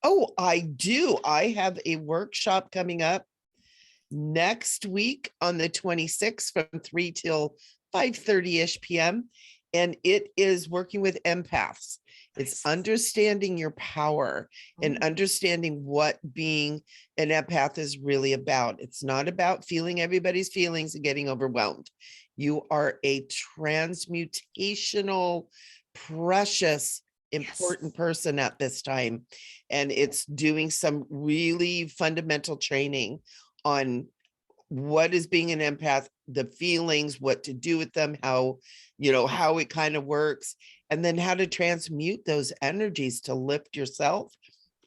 Oh, I do. I have a workshop coming up next week on the 26th from 3 till 5:30-ish p.m. And it is working with empaths. It's understanding your power and understanding what being an empath is really about. It's not about feeling everybody's feelings and getting overwhelmed. You are a transmutational, precious, important person at this time. And it's doing some really fundamental training on what is being an empath, the feelings, what to do with them, how, you know, how it kind of works, and then how to transmute those energies to lift yourself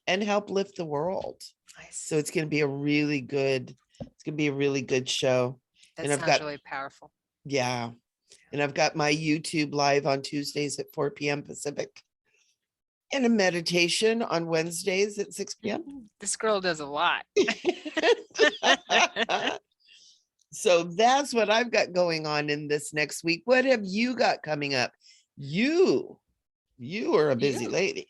and help lift the world. Nice. So it's going to be a really good, show. That and I've sounds got really powerful. Yeah. And I've got my YouTube live on Tuesdays at 4 p.m. Pacific. And a meditation on Wednesdays at 6 p.m. This girl does a lot. So that's what I've got going on in this next week. What have you got coming up? You are a busy lady.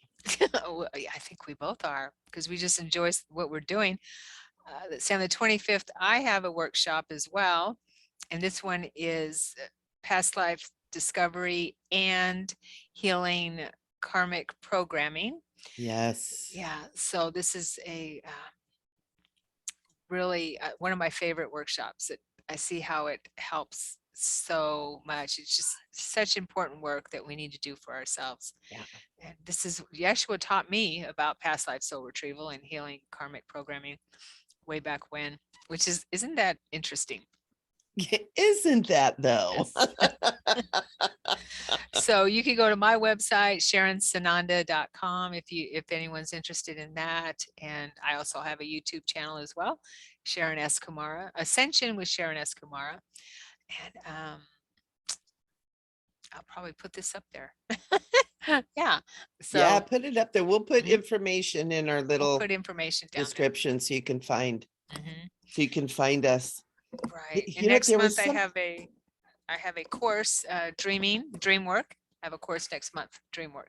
Well, yeah, I think we both are, because we just enjoy what we're doing. Let's say on the 25th, I have a workshop as well. And this one is past life discovery and healing karmic programming. Yes. Yeah. So this is a really one of my favorite workshops. I see how it helps so much. It's just such important work that we need to do for ourselves. Yeah. And this is Yeshua taught me about past life soul retrieval and healing karmic programming way back when, which isn't that interesting? Isn't that though? Yes. So you can go to my website, SharonSananda.com, if anyone's interested in that. And I also have a YouTube channel as well, Sharon S. Kumara, Ascension with Sharon S. Kumara. And I'll probably put this up there. Yeah. So Yeah, put it up there. We'll put information in our we'll little put information down description so you can find there. so you can find us. Right. You And know, next there was month some- I have a course, dream work. I have a course next month, dream work.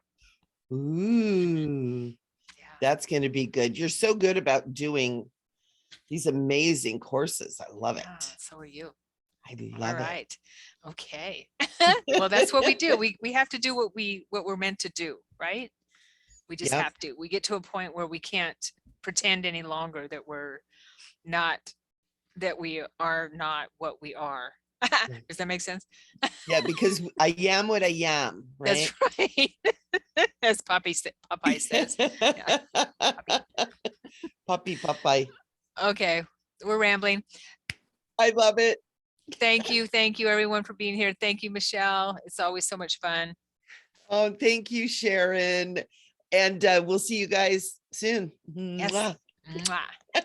Ooh, Yeah. that's going to be good. You're so good about doing these amazing courses. I love it. Yeah, so are you. I love All it. right. Okay. Well, that's what we do. We have to do what we're meant to do, right? We just Yep. have to. We get to a point where we can't pretend any longer that we are not what we are. Does that make sense? Yeah, because I am what I am, right? That's right. As Popeye says. Yeah. Puppy, Popeye. Okay, we're rambling. I love it. Thank you everyone for being here. Thank you, Michelle. It's always so much fun. Oh, thank you, Sharon. And we'll see you guys soon. Yes. Mwah. Mwah.